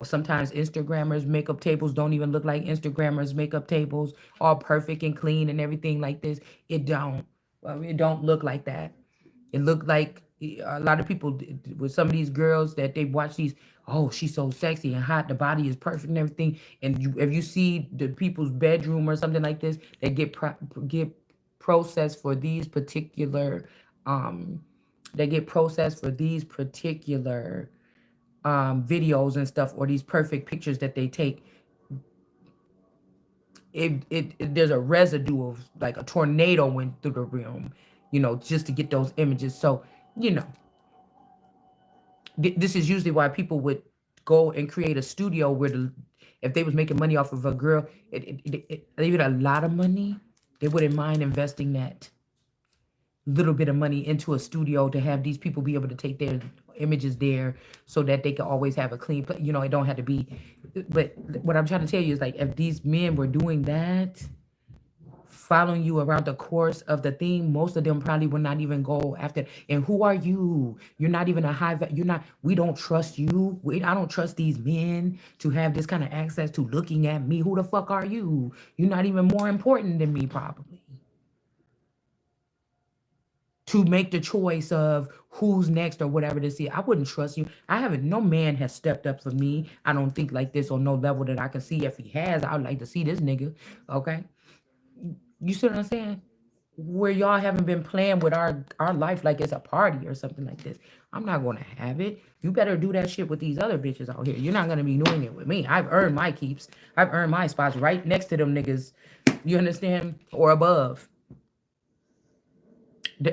Sometimes Instagrammers' makeup tables don't even look like Instagrammers' makeup tables. All perfect and clean and everything like this. It don't. It don't look like that. It looked like a lot of people with some of these girls that they watch these. Oh, she's so sexy and hot. The body is perfect and everything. And if you see the people's bedroom or something like this, they get processed for these particular. They get processed for these particular videos and stuff, or these perfect pictures that they take, there's a residue of like a tornado went through the room, just to get those images. So, you know, this is usually why people would go and create a studio where if they was making money off of a girl, even a lot of money, they wouldn't mind investing that little bit of money into a studio to have these people be able to take their images there so that they can always have a clean it don't have to be. But what I'm trying to tell you is, like, if these men were doing that, following you around the course of the thing, most of them probably would not even go after. And who are you? You're not even a you're not, we don't trust you. I don't trust these men to have this kind of access to looking at me. Who the fuck are you? You're not even more important than me, probably, to make the choice of who's next or whatever to see. I wouldn't trust you. I haven't, no man has stepped up for me. I don't think like this on no level that I can see. If he has, I would like to see this nigga. Okay. You see what I'm saying? Where y'all haven't been playing with our life like it's a party or something like this. I'm not gonna have it. You better do that shit with these other bitches out here. You're not gonna be doing it with me. I've earned my keeps. I've earned my spots right next to them niggas. You understand? Or above.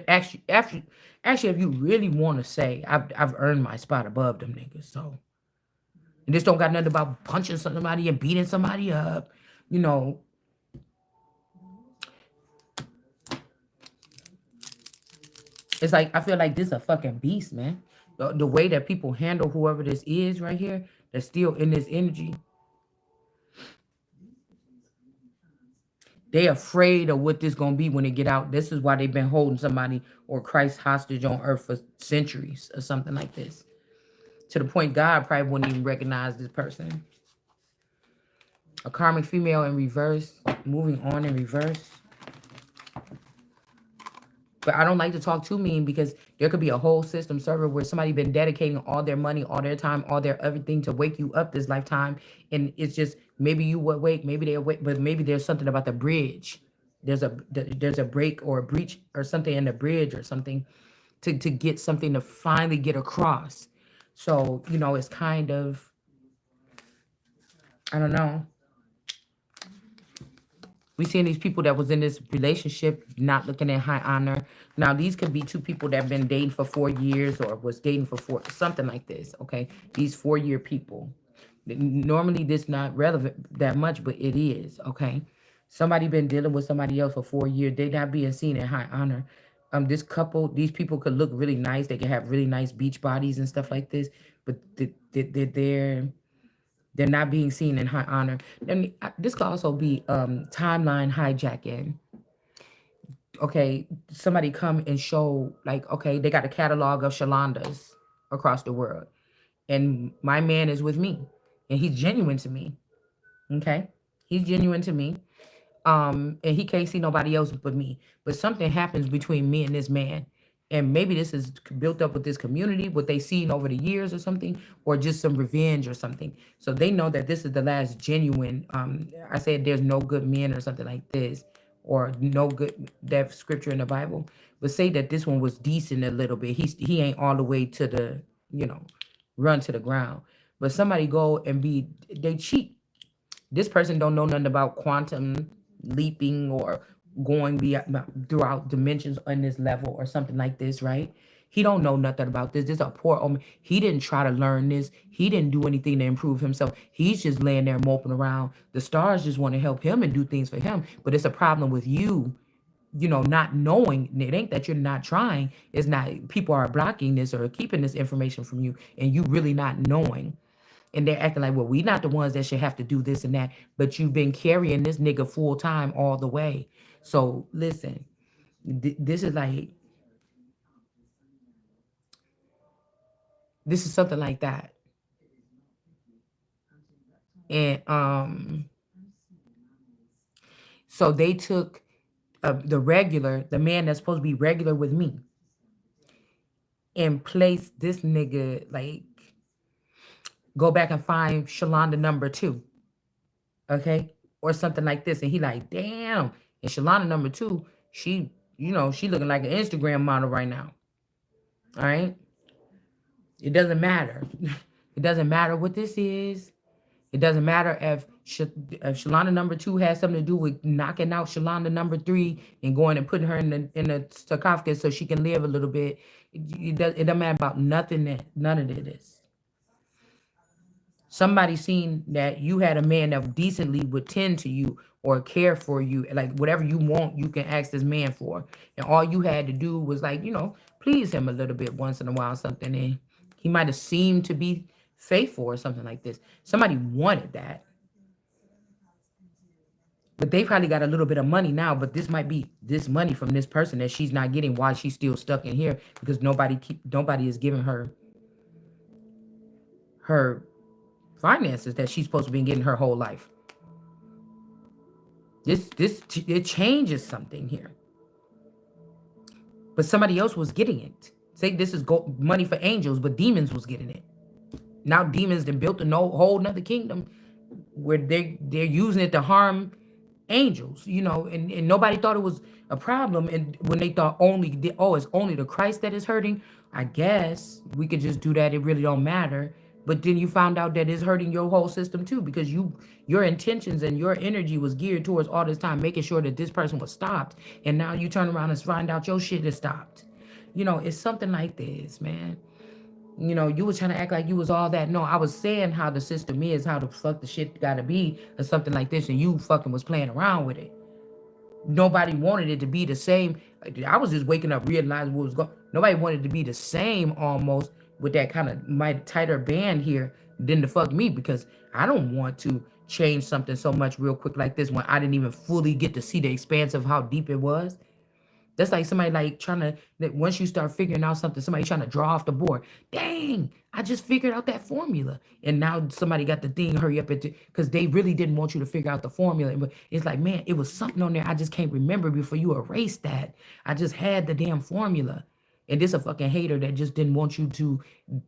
Actually, if you really want to say, I've earned my spot above them niggas. So, and this don't got nothing about punching somebody and beating somebody up. You know, it's like I feel like this a fucking beast, man. The way that people handle whoever this is right here, that's still in this energy, they afraid of what this gonna be when they get out. This is why they've been holding somebody or Christ hostage on earth for centuries or something like this. To the point God probably wouldn't even recognize this person. A karmic female in reverse, moving on in reverse. But I don't like to talk too mean, because there could be a whole system server where somebody been dedicating all their money, all their time, all their everything to wake you up this lifetime. And it's just, maybe you would wake, maybe they awake, but maybe there's something about the bridge. There's a break or a breach or something in the bridge or something to get something to finally get across. So, it's kind of, I don't know. We seeing these people that was in this relationship not looking at high honor. Now these could be two people that have been dating for 4 years or was dating for something like this. Okay, these 4-year people. Normally this not relevant that much, but it is. Okay, somebody been dealing with somebody else for 4 years. They not being seen in high honor. This couple, these people could look really nice. They can have really nice beach bodies and stuff like this, but they're not being seen in high honor. And this could also be timeline hijacking. Okay, somebody come and show, like, okay, they got a catalog of Shalandas across the world, and my man is with me, and he's genuine to me. Okay, he's genuine to me. And he can't see nobody else but me. But something happens between me and this man, and maybe this is built up with this community, what they seen over the years or something, or just some revenge or something. So they know that this is the last genuine. I said there's no good men or something like this, or no good, that scripture in the Bible. But say that this one was decent a little bit. He ain't all the way to the, run to the ground. But somebody go and they cheat. This person don't know nothing about quantum leaping or going throughout dimensions on this level or something like this, right? He don't know nothing about this. This is a poor omen. He didn't try to learn this. He didn't do anything to improve himself. He's just laying there moping around. The stars just want to help him and do things for him. But it's a problem with you, not knowing. It ain't that you're not trying. It's not, people are blocking this or keeping this information from you, and you really not knowing. And they're acting like, well, we not the ones that should have to do this and that. But you've been carrying this nigga full time all the way. So listen, this is like, this is something like that. And so they took the man that's supposed to be regular with me, and placed this nigga, like, go back and find Shalonda number 2. Okay, or something like this. And he like, damn. And Shalana number 2, she looking like an Instagram model right now. All right, it doesn't matter. It doesn't matter what this is. It doesn't matter if Shalana number 2 has something to do with knocking out Shalana number 3 and going and putting her in the sarcophagus so she can live a little bit. It doesn't matter about nothing that none of it is. Somebody seen that you had a man that decently would tend to you or care for you, like whatever you want, you can ask this man for, and all you had to do was like please him a little bit once in a while, something, and he might have seemed to be faithful or something like this. Somebody wanted that, but they probably got a little bit of money now. But this might be this money from this person that she's not getting while she's still stuck in here because nobody is giving her finances that she's supposed to be getting her whole life. It changes something here. But somebody else was getting it. Say this is money for angels, but demons was getting it. Now demons then built a whole nother kingdom where they're using it to harm angels, and nobody thought it was a problem. And when they thought it's only the Christ that is hurting, I guess we could just do that. It really don't matter. But then you found out that it's hurting your whole system too, because your intentions and your energy was geared towards all this time making sure that this person was stopped, and now you turn around and find out your shit is stopped. It's something like this, man. You was trying to act like you was all that. No, I was saying how the system is, how the fuck the shit gotta be, or something like this, and you fucking was playing around with it. Nobody wanted it to be the same. I was just waking up, realizing what was going. Nobody wanted it to be the same almost with that kind of my tighter band here than to fuck me, because I don't want to change something so much real quick like this when I didn't even fully get to see the expanse of how deep it was. That's like somebody like trying to, that once you start figuring out something, somebody trying to draw off the board. Dang, I just figured out that formula. And now somebody got the thing, hurry up, because they really didn't want you to figure out the formula. But it's like, man, it was something on there I just can't remember before you erased that. I just had the damn formula. And this a fucking hater that just didn't want you to,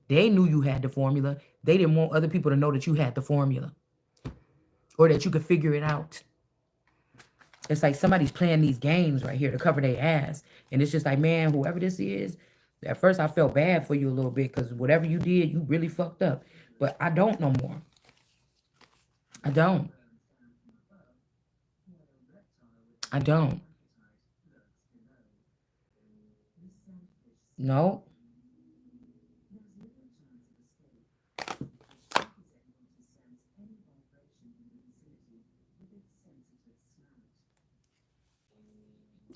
they knew you had the formula. They didn't want other people to know that you had the formula or that you could figure it out. It's like somebody's playing these games right here to cover their ass. And it's just like, man, whoever this is, at first I felt bad for you a little bit because whatever you did, you really fucked up. But I don't no more. I don't. I don't. No.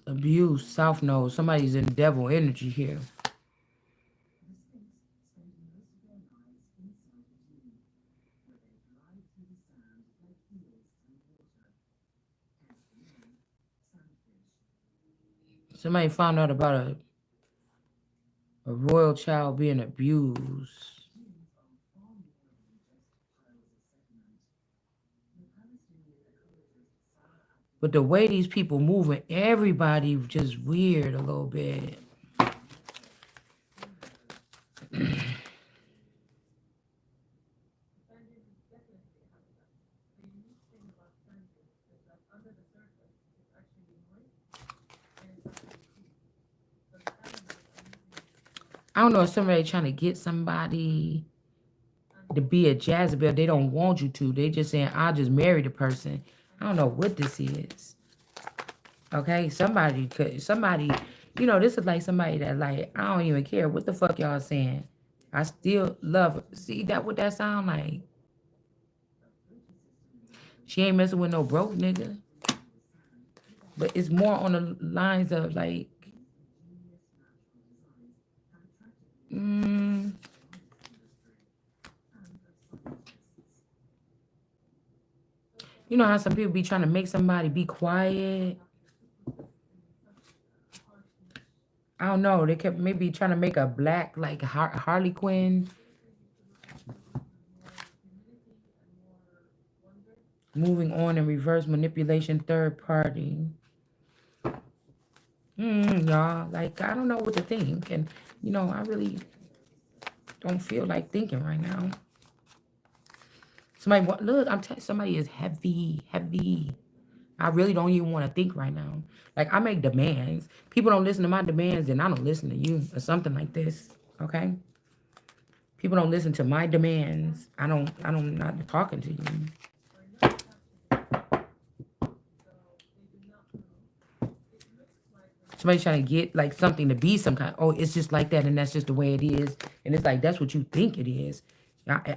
Abuse, South Node. Somebody's in devil energy here. Somebody found out about a royal child being abused. But the way these people moving, everybody just weird a little bit. I don't know if somebody trying to get somebody to be a Jezebel. They don't want you to. They just saying, I'll just marry the person. I don't know what this is. Okay, somebody, this is like somebody that like, I don't even care what the fuck y'all saying. I still love her. See that what that sound like? She ain't messing with no broke nigga. But it's more on the lines of like, mm, you know how some people be trying to make somebody be quiet? I don't know. They kept maybe trying to make a black like Harley Quinn. Moving on in reverse manipulation, third party. Y'all, like I don't know what to think, and I really don't feel like thinking right now. Somebody, look, I'm telling somebody is heavy, heavy. I really don't even want to think right now. Like I make demands. People don't listen to my demands, and I don't listen to you, or something like this. Okay. People don't listen to my demands. I'm not talking to you. Somebody's trying to get like something to be some kind. Oh, it's just like that, and that's just the way it is. And it's like that's what you think it is.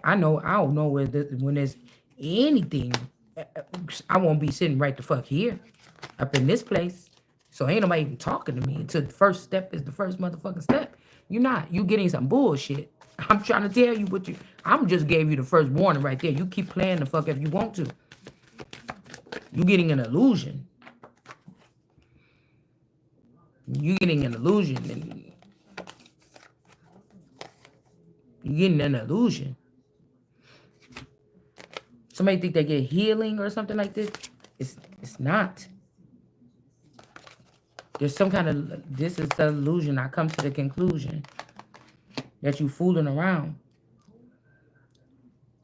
I know. I don't know when there's anything. I won't be sitting right the fuck here, up in this place. So ain't nobody even talking to me until the first step is the first motherfucking step. You not. You getting some bullshit. I'm trying to tell you what you. I'm just gave you the first warning right there. You keep playing the fuck if you want to. You getting an illusion. You getting an illusion, and you getting an illusion. Somebody think they get healing or something like this. It's not. There's some kind of this is an illusion. I come to the conclusion that you fooling around.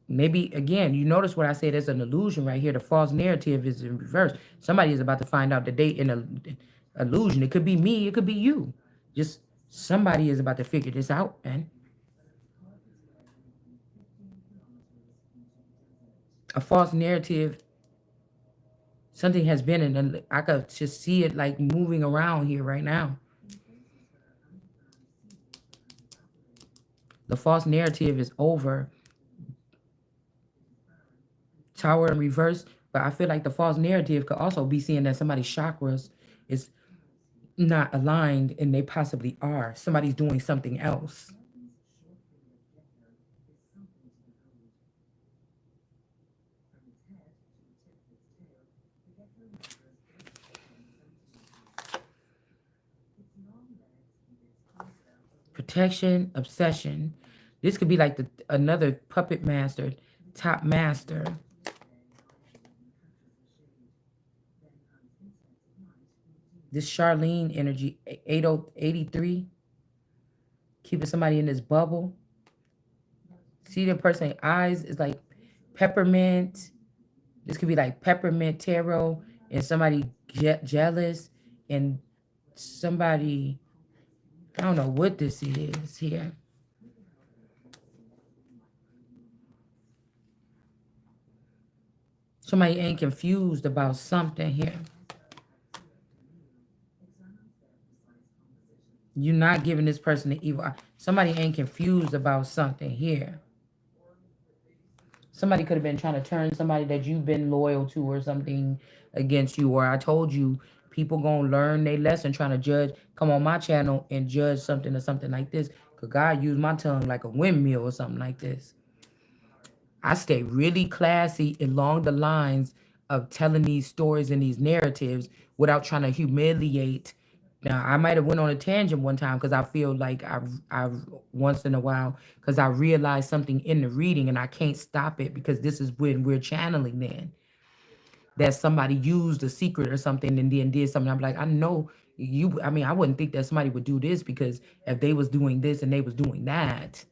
Maybe again, you notice what I said. There's an illusion right here. The false narrative is in reverse. Somebody is about to find out that they in a illusion. It could be me. It could be you. Just somebody is about to figure this out, man. A false narrative. Something has been in. I could just see it like moving around here right now. The false narrative is over. Tower in reverse, but I feel like the false narrative could also be seeing that somebody's chakras is not aligned and they possibly are. Somebody's doing something else. Protection, obsession. This could be like the another puppet master, top master. This Charlene energy, 8083, keeping somebody in this bubble. See the person eyes is like peppermint. This could be like peppermint tarot and somebody jealous and somebody, I don't know what this is here. Somebody ain't confused about something here. You're not giving this person the evil eye. Somebody ain't confused about something here. Somebody could have been trying to turn somebody that you've been loyal to or something against you. Or I told you, people gonna learn their lesson trying to judge. Come on my channel and judge something or something like this. Cause God used my tongue like a windmill or something like this. I stay really classy along the lines of telling these stories and these narratives without trying to humiliate. Now, I might have went on a tangent one time because I feel like I've once in a while because I realized something in the reading and I can't stop it because this is when we're channeling then that somebody used a secret or something and then did something. I'm like, I know you. I mean, I wouldn't think that somebody would do this because if they was doing this and they was doing that,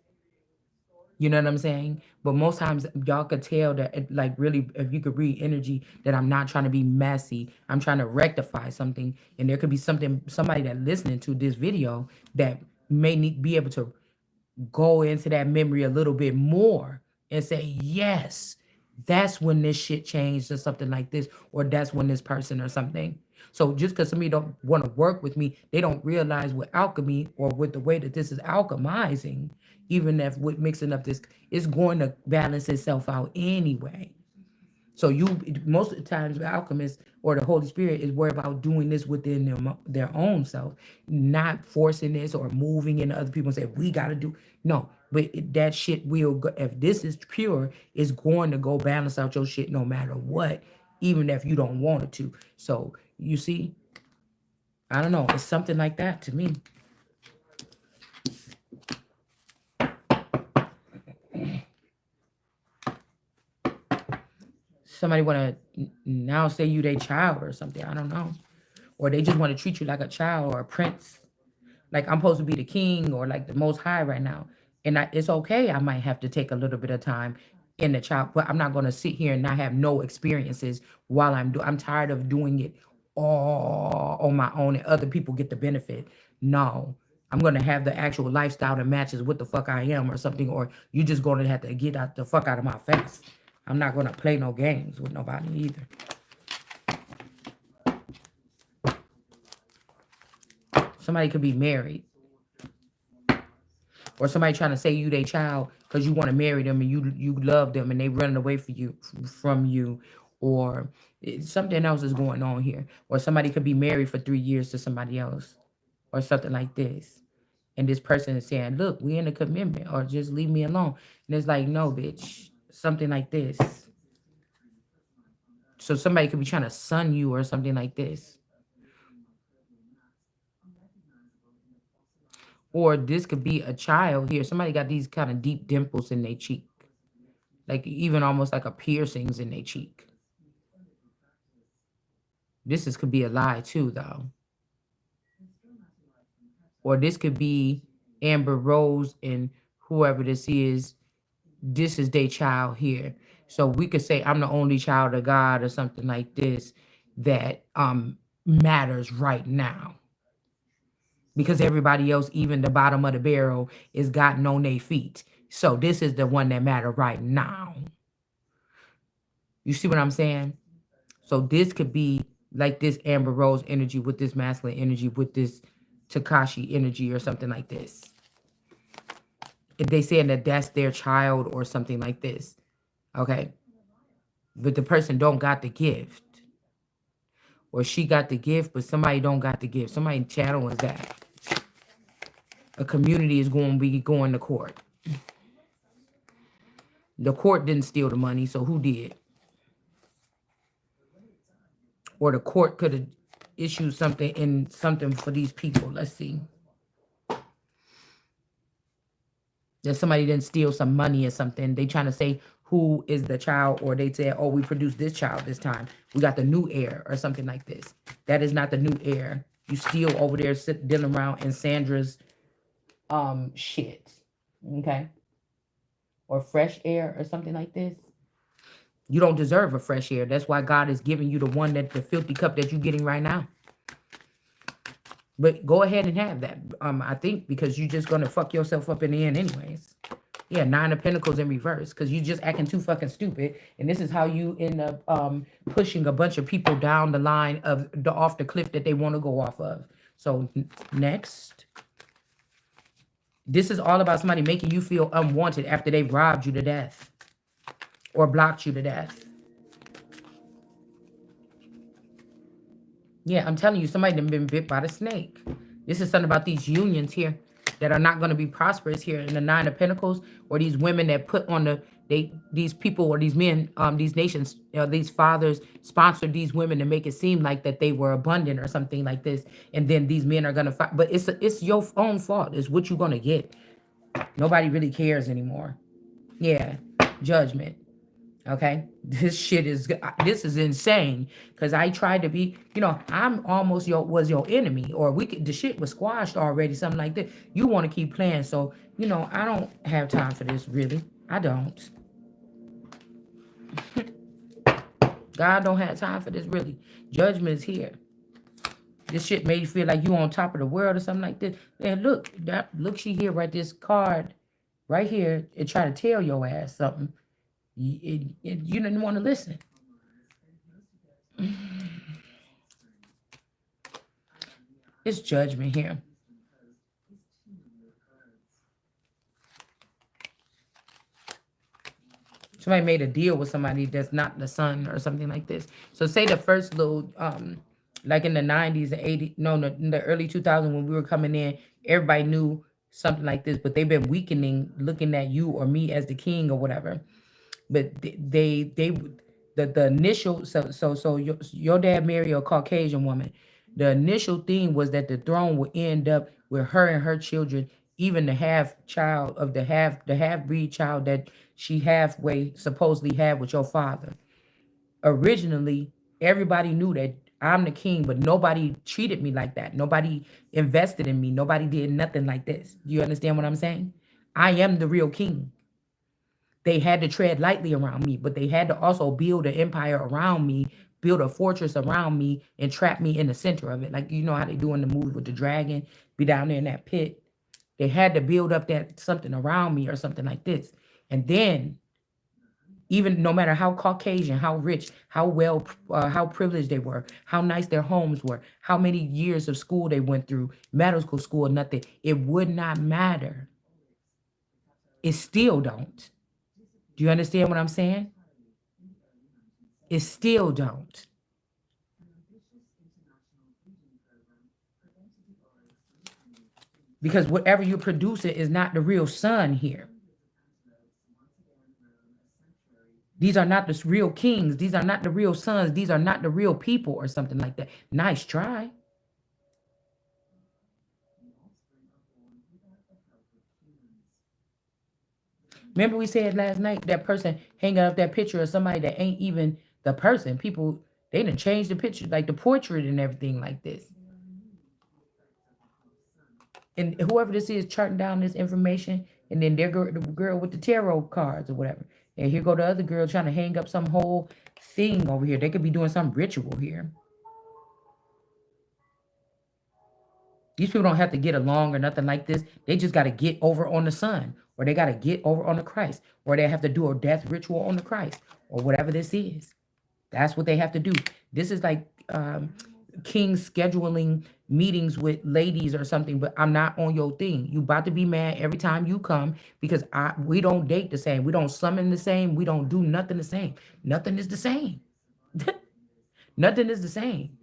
you know what I'm saying? But most times y'all could tell that, like, really, if you could read energy, that I'm not trying to be messy. I'm trying to rectify something, and there could be something, somebody that listening to this video that may need be able to go into that memory a little bit more and say, yes, that's when this shit changed or something like this, or that's when this person or something. So just because somebody don't want to work with me, they don't realize with alchemy or with the way that this is alchemizing, even if with mixing up this, it's going to balance itself out anyway. So you most of the times the alchemist or the Holy Spirit is worried about doing this within their own self, not forcing this or moving into other people and say we got to do no. But that shit will go, if this is pure, it's going to go balance out your shit no matter what, even if you don't want it to. So you see, I don't know. It's something like that to me. Somebody want to now say you their child or something. I don't know. Or they just want to treat you like a child or a prince. Like I'm supposed to be the king or like the most high right now. And it's okay. I might have to take a little bit of time in the child, but I'm not going to sit here and not have no experiences while I'm tired of doing it all on my own and other people get the benefit. No. I'm gonna have the actual lifestyle that matches what the fuck I am or something, or you just gonna have to get out the fuck out of my face. I'm not gonna play no games with nobody either. Somebody could be married, or somebody trying to say you their child because you want to marry them and you love them and they running away for you from you, or something else is going on here. Or somebody could be married for 3 years to somebody else, or something like this. And this person is saying, "Look, we in a commitment, or just leave me alone." And it's like, no, bitch, something like this. So somebody could be trying to sun you or something like this. Or this could be a child here. Somebody got these kind of deep dimples in their cheek, like even almost like a piercings in their cheek. Could be a lie too, though. Or this could be Amber Rose and whoever this is. This is their child here. So we could say I'm the only child of God or something like this that matters right now. Because everybody else, even the bottom of the barrel, is gotten on their feet. So this is the one that matter right now. You see what I'm saying? So this could be like this Amber Rose energy with this masculine energy with this Takashi energy or something like this. If they saying that that's their child or something like this, okay? But the person don't got the gift, or she got the gift, but somebody don't got the gift. Somebody channel is that. A community is going to be going to court. The court didn't steal the money, so who did? Or the court could have issued something for these people. Let's see. That somebody didn't steal some money or something. They trying to say who is the child, or they said, oh, we produced this child this time. We got the new heir or something like this. That is not the new heir. You still over there dealing around in Sandra's shit. Okay? Or fresh air or something like this. You don't deserve a fresh air. That's why God is giving you the one, that the filthy cup that you're getting right now. But go ahead and have that. I think because you're just gonna fuck yourself up in the end anyways. Yeah, 9 of Pentacles in reverse, because you just acting too fucking stupid, and this is how you end up pushing a bunch of people down the line of off the cliff that they want to go off of. So next, this is all about somebody making you feel unwanted after they've robbed you to death or blocked you to death. Yeah, I'm telling you, somebody done been bit by the snake. This is something about these unions here that are not going to be prosperous here in the 9 of Pentacles, or these women that put on these people, or these men, these nations, these fathers sponsored these women to make it seem like that they were abundant or something like this, and then these men are going to fight. But it's your own fault. It's what you're going to get. Nobody really cares anymore. Yeah, judgment. Okay, this is insane, because I tried to be, I'm almost was your enemy, or the shit was squashed already, something like that. You want to keep playing, so I don't have time for this, really. I don't. God don't have time for this, really. Judgment is here. This shit made you feel like you on top of the world or something like this. And look, she here, write this card right here and try to tell your ass something. You didn't want to listen. It's judgment here. Somebody made a deal with somebody that's not the son or something like this. So say the first little, like in the 90s and 80s, no, in the early 2000s when we were coming in, everybody knew something like this, but they've been weakening, looking at you or me as the king or whatever. But the initial, so your dad married a Caucasian woman. The initial thing was that the throne would end up with her and her children, even the half child of the half breed child that she halfway supposedly had with your father. Originally, everybody knew that I'm the king, but nobody treated me like that. Nobody invested in me. Nobody did nothing like this. Do you understand what I'm saying? I am the real king. They had to tread lightly around me, but they had to also build an empire around me build a fortress around me and trap me in the center of it. Like you know how they do in the movie with the dragon, be down there in that pit. They had to build up that something around me or something like this. And then even no matter how Caucasian, how rich, how well, how privileged they were, how nice their homes were, how many years of school they went through, medical school, nothing, it would not matter. It still don't. Do you understand what I'm saying? It still don't. Because whatever you're producing is not the real sun here. These are not the real kings. These are not the real sons. These are not the real people or something like that. Nice try. Remember we said last night that person hanging up that picture of somebody that ain't even the person. People, they didn't change the picture, like the portrait and everything like this. And whoever this is charting down this information, and then there go the girl with the tarot cards or whatever. And here go the other girl trying to hang up some whole thing over here. They could be doing some ritual here. These people don't have to get along or nothing like this. They just got to get over on the sun, or they got to get over on the Christ, or they have to do a death ritual on the Christ, or whatever this is. That's what they have to do. This is like kings scheduling meetings with ladies or something, but I'm not on your thing. You about to be mad every time you come because we don't date the same. We don't summon the same. We don't do nothing the same. Nothing is the same. Nothing is the same.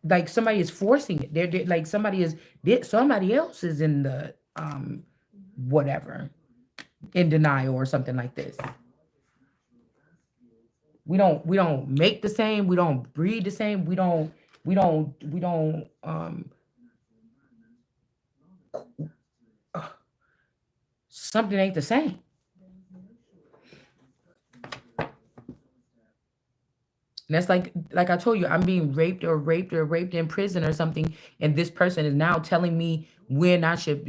Like somebody is forcing it. They're like somebody else is in the whatever, in denial or something like this. We don't make the same, we don't breed the same, we don't something ain't the same. And that's like I told you, I'm being raped in prison or something, and this person is now telling me when I should,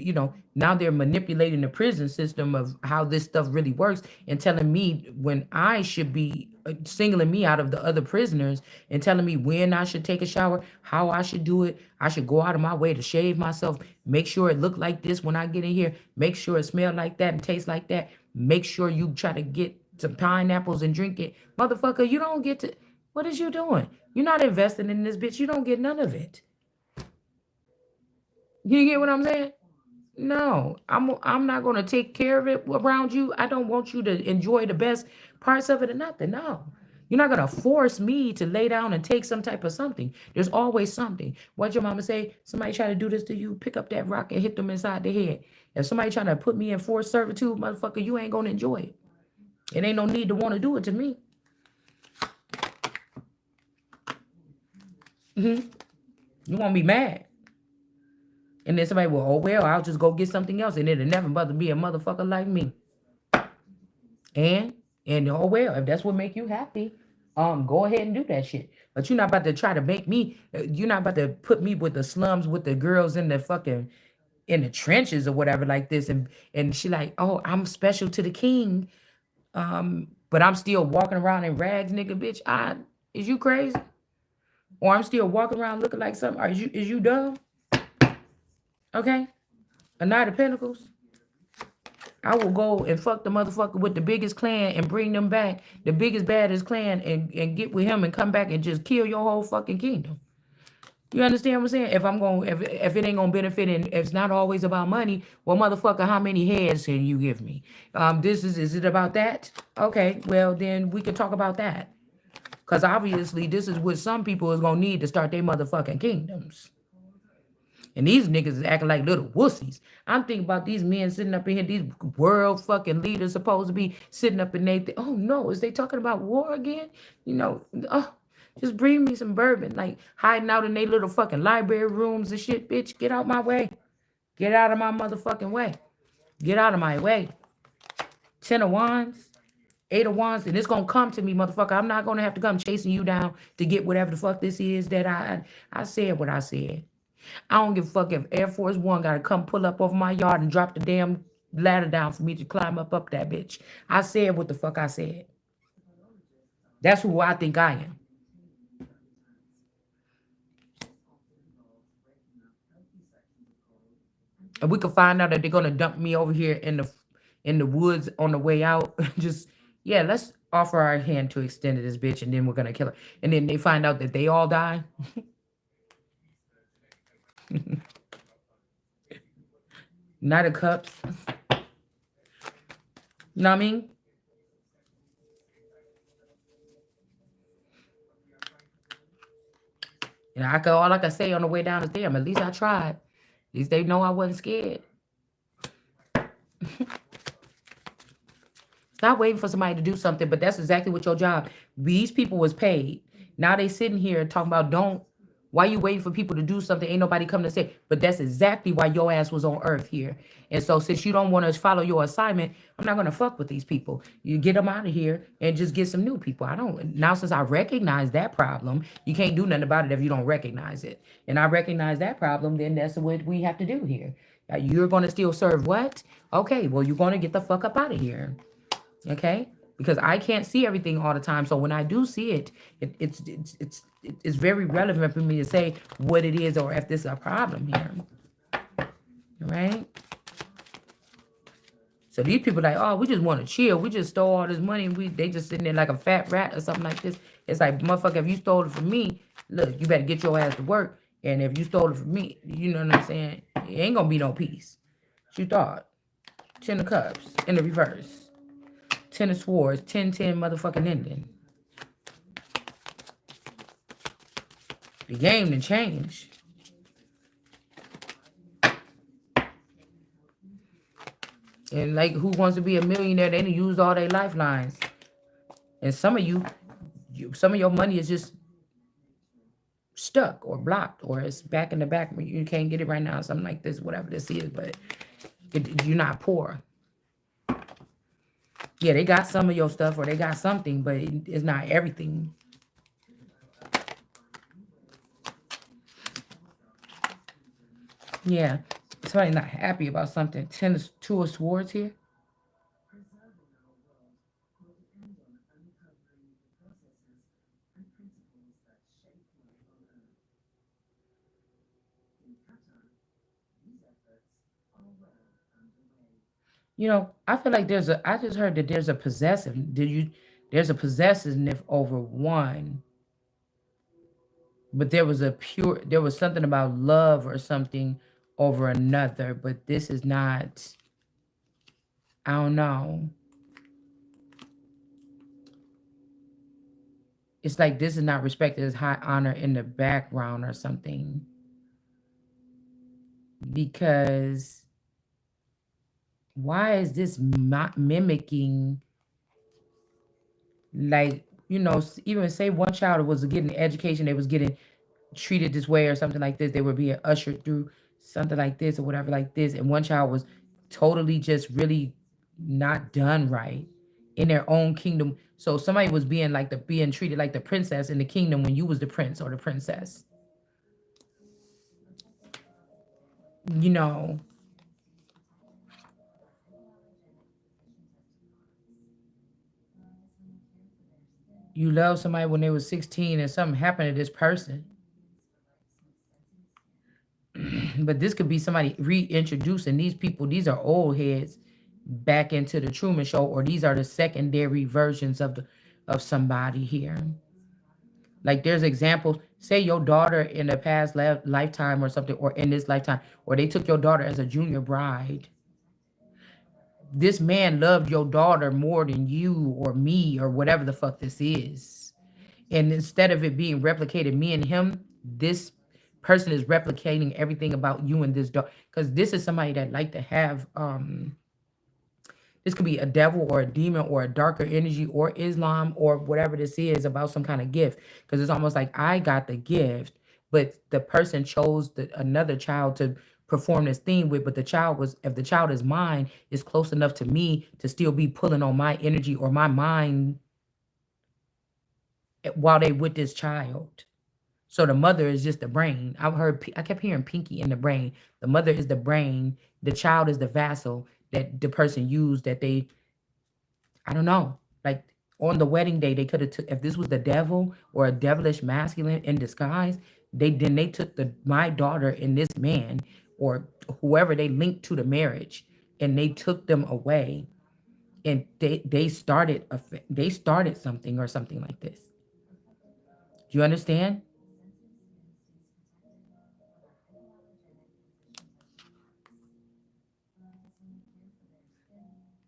now they're manipulating the prison system of how this stuff really works and telling me when I should be singling me out of the other prisoners and telling me when I should take a shower, how I should do it. I should go out of my way to shave myself, make sure it look like this when I get in here, make sure it smell like that and taste like that. Make sure you try to get some pineapples and drink it. Motherfucker, you don't get to. What is you doing? You're not investing in this bitch. You don't get none of it. You get what I'm saying? No, I'm not gonna take care of it around you. I don't want you to enjoy the best parts of it or nothing. No. You're not gonna force me to lay down and take some type of something. There's always something. What your mama say? Somebody try to do this to you, pick up that rock and hit them inside the head. If somebody trying to put me in forced servitude, motherfucker, you ain't gonna enjoy it. It ain't no need to want to do it to me. You won't be mad. And then somebody will, oh, well, I'll just go get something else. And it'll never bother be a motherfucker like me. And, oh, well, if that's what make you happy, go ahead and do that shit. But you're not about to try to make me, you're not about to put me with the slums with the girls in the fucking, in the trenches or whatever like this. And she like, oh, I'm special to the king. But I'm still walking around in rags, nigga, bitch. Is you crazy? Or I'm still walking around looking like something. Is you dumb? Okay? A Knight of Pentacles. I will go and fuck the motherfucker with the biggest clan and bring them back, the biggest, baddest clan, and get with him and come back and just kill your whole fucking kingdom. You understand what I'm saying? If it ain't gonna benefit and if it's not always about money, well, motherfucker, how many heads can you give me? Is it about that? Okay, well then we can talk about that. Because obviously this is what some people is gonna need to start their motherfucking kingdoms. And these niggas is acting like little wussies. I'm thinking about these men sitting up in here, these world fucking leaders supposed to be sitting up in there. Oh no, is they talking about war again? Just bring me some bourbon. Like hiding out in their little fucking library rooms and shit, bitch. Get out my way. Get out of my motherfucking way. Get out of my way. 10 of Wands. 8 of Wands, and it's gonna come to me, motherfucker. I'm not gonna have to come chasing you down to get whatever the fuck this is that I said what I said. I don't give a fuck if Air Force One gotta come pull up over my yard and drop the damn ladder down for me to climb up that bitch. I said what the fuck I said. That's who I think I am. And we could find out that they're gonna dump me over here in the woods on the way out. Just yeah, let's offer our hand to extend to this bitch, and then we're gonna kill her. And then they find out that they all die. Not the cups. You know what I mean? And I could all I could say on the way down is damn, at least I tried. At least they know I wasn't scared. Stop waiting for somebody to do something, but that's exactly what your job. These people was paid. Now they sitting here talking about don't. Why you waiting for people to do something? Ain't nobody coming to say. But that's exactly why your ass was on Earth here. And so since you don't want to follow your assignment, I'm not gonna fuck with these people. You get them out of here and just get some new people. I don't now since I recognize that problem, you can't do nothing about it if you don't recognize it. And I recognize that problem, then that's what we have to do here. You're gonna still serve what? Okay, well you're gonna get the fuck up out of here. Okay, because I can't see everything all the time, so when I do see it, it's very relevant for me to say what it is or if this is a problem here. Right. So these people like, oh, we just want to chill, we just stole all this money, they just sitting there like a fat rat or something like this. It's like, motherfucker, if you stole it from me, look, you better get your ass to work. And if you stole it from me, you know what I'm saying, it ain't gonna be no peace. What you thought? 10 of cups in the reverse. 10 of swords, 10-10 motherfucking ending. The game done changed. And like, who wants to be a millionaire? They done used all their lifelines. And some of some of your money is just stuck or blocked, or it's back in the back. You can't get it right now, something like this, whatever this is. But you're not poor. Yeah, they got some of your stuff or they got something, but it's not everything. Yeah, somebody not happy about something. Two of swords here. I feel like I just heard that there's a possessive. There's a possessiveness over one, but there was something about love or something over another, but this is not, I don't know. It's like this is not respected as high honor in the background or something because why is this mimicking like even say one child was getting education, they was getting treated this way or something like this, they were being ushered through something like this or whatever like this, and one child was totally just really not done right in their own kingdom. So somebody was being treated like the princess in the kingdom when you was the prince or the princess. You know, you love somebody when they was 16 and something happened to this person. But this could be somebody reintroducing these people. These are old heads back into the Truman Show, or these are the secondary versions of somebody here. Like there's examples. Say your daughter in the past lifetime or something, or in this lifetime, or they took your daughter as a junior bride. This man loved your daughter more than you or me or whatever the fuck this is. And instead of it being replicated, me and him, this person is replicating everything about you and this dog. Because this is somebody that like to have this could be a devil or a demon or a darker energy or Islam or whatever this is about some kind of gift. Because it's almost like I got the gift, but the person chose another child to perform this thing with. But the child was, if the child is mine, is close enough to me to still be pulling on my energy or my mind while they with this child. So the mother is just the brain. I kept hearing Pinky in the brain. The mother is the brain. The child is the vassal that the person used that they, I don't know. Like On the wedding day, they could have took, if this was the devil or a devilish masculine in disguise, they took my daughter and this man or whoever they linked to the marriage, and they took them away, and they started something or something like this. Do you understand?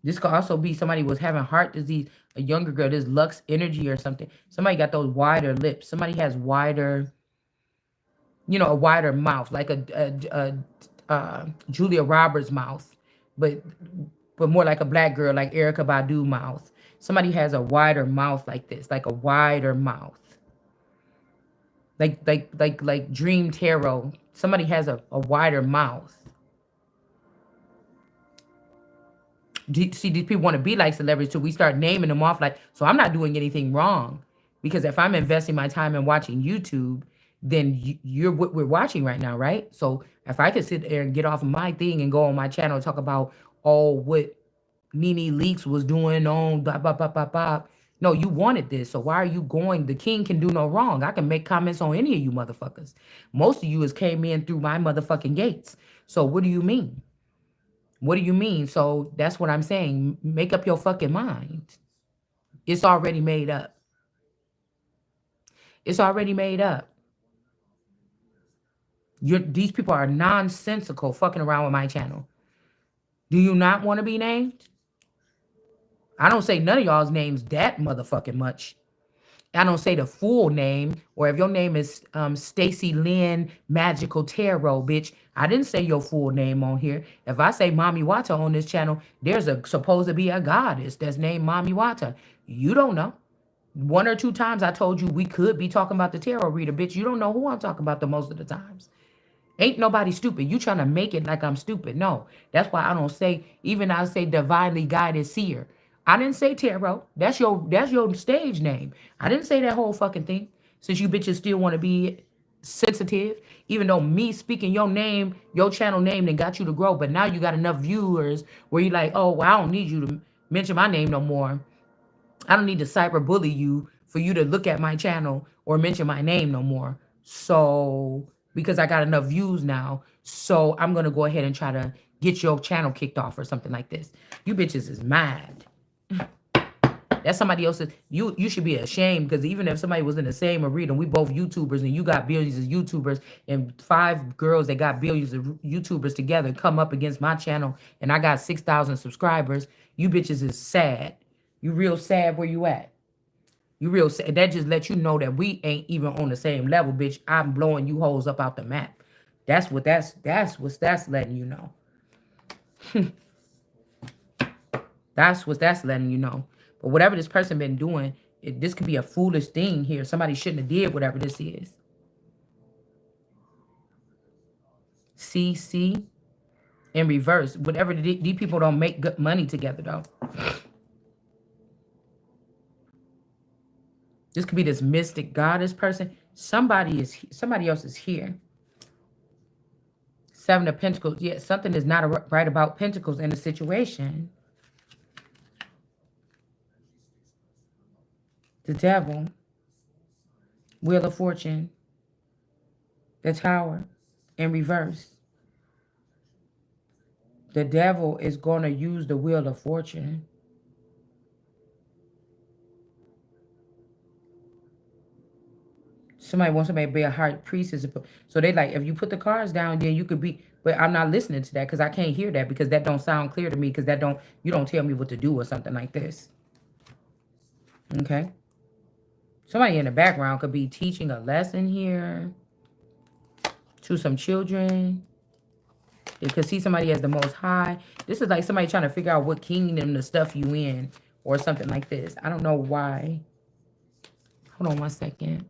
This could also be somebody was having heart disease, a younger girl, this Lux energy or something. Somebody got those wider lips. Somebody has wider, a wider mouth, like a Julia Roberts mouth, but more like a black girl, like Erica Badu mouth. Somebody has a wider mouth like this, like a wider mouth, like Dream Tarot. Somebody has a wider mouth. See, these people want to be like celebrities too. We start naming them off like, so I'm not doing anything wrong, because if I'm investing my time in watching YouTube, then you're what we're watching right now, right? So if I could sit there and get off of my thing and go on my channel and talk about all what Nene Leaks was doing on blah blah blah blah blah. No, you wanted this, so why are you going? The king can do no wrong. I can make comments on any of you motherfuckers. Most of you has came in through my motherfucking gates. So what do you mean? What do you mean? So that's what I'm saying. Make up your fucking mind. It's already made up. It's already made up. These people are nonsensical fucking around with my channel. Do you not want to be named? I don't say none of y'all's names that motherfucking much. I don't say the full name, or if your name is Stacy Lynn Magical Tarot, bitch, I didn't say your full name on here. If I say Mommy Wata on this channel, there's supposed to be a goddess that's named Mommy Wata. You don't know. One or two times I told you we could be talking about the tarot reader, bitch. You don't know who I'm talking about the most of the times. Ain't nobody stupid. You trying to make it like I'm stupid. No, that's why I don't say, even I say divinely guided seer. I didn't say tarot. That's your stage name. I didn't say that whole fucking thing. Since you bitches still want to be sensitive, even though me speaking your name, your channel name, and got you to grow, but now you got enough viewers where you like, oh, well, I don't need you to mention my name no more. I don't need to cyberbully you for you to look at my channel or mention my name no more. So, because I got enough views now, so I'm going to go ahead and try to get your channel kicked off or something like this. You bitches is mad. That's somebody else's. You should be ashamed, because even if somebody was in the same arena, we both YouTubers, and you got billions of YouTubers, and 5 girls that got billions of YouTubers together come up against my channel, and I got 6,000 subscribers. You bitches is sad. You real sad where you at. You real sad. That just lets you know that we ain't even on the same level, bitch. I'm blowing you hoes up out the map. That's letting you know. That's what that's letting you know. But whatever this person been doing, this could be a foolish thing here. Somebody shouldn't have did whatever this is. See, in reverse. Whatever these people don't make good money together though. This could be this mystic goddess person. Somebody else is here. 7 of Pentacles. Yeah, something is not right about Pentacles in the situation. The Devil. Wheel of Fortune. The Tower. In reverse. The Devil is going to use the Wheel of Fortune. Somebody wants somebody to be a high priestess. So they like, if you put the cards down, then you could be, but I'm not listening to that because I can't hear that, because that don't sound clear to me, because you don't tell me what to do or something like this. Okay. Somebody in the background could be teaching a lesson here to some children. You could see somebody as the Most High. This is like somebody trying to figure out what kingdom to stuff you in or something like this. I don't know why. Hold on one second.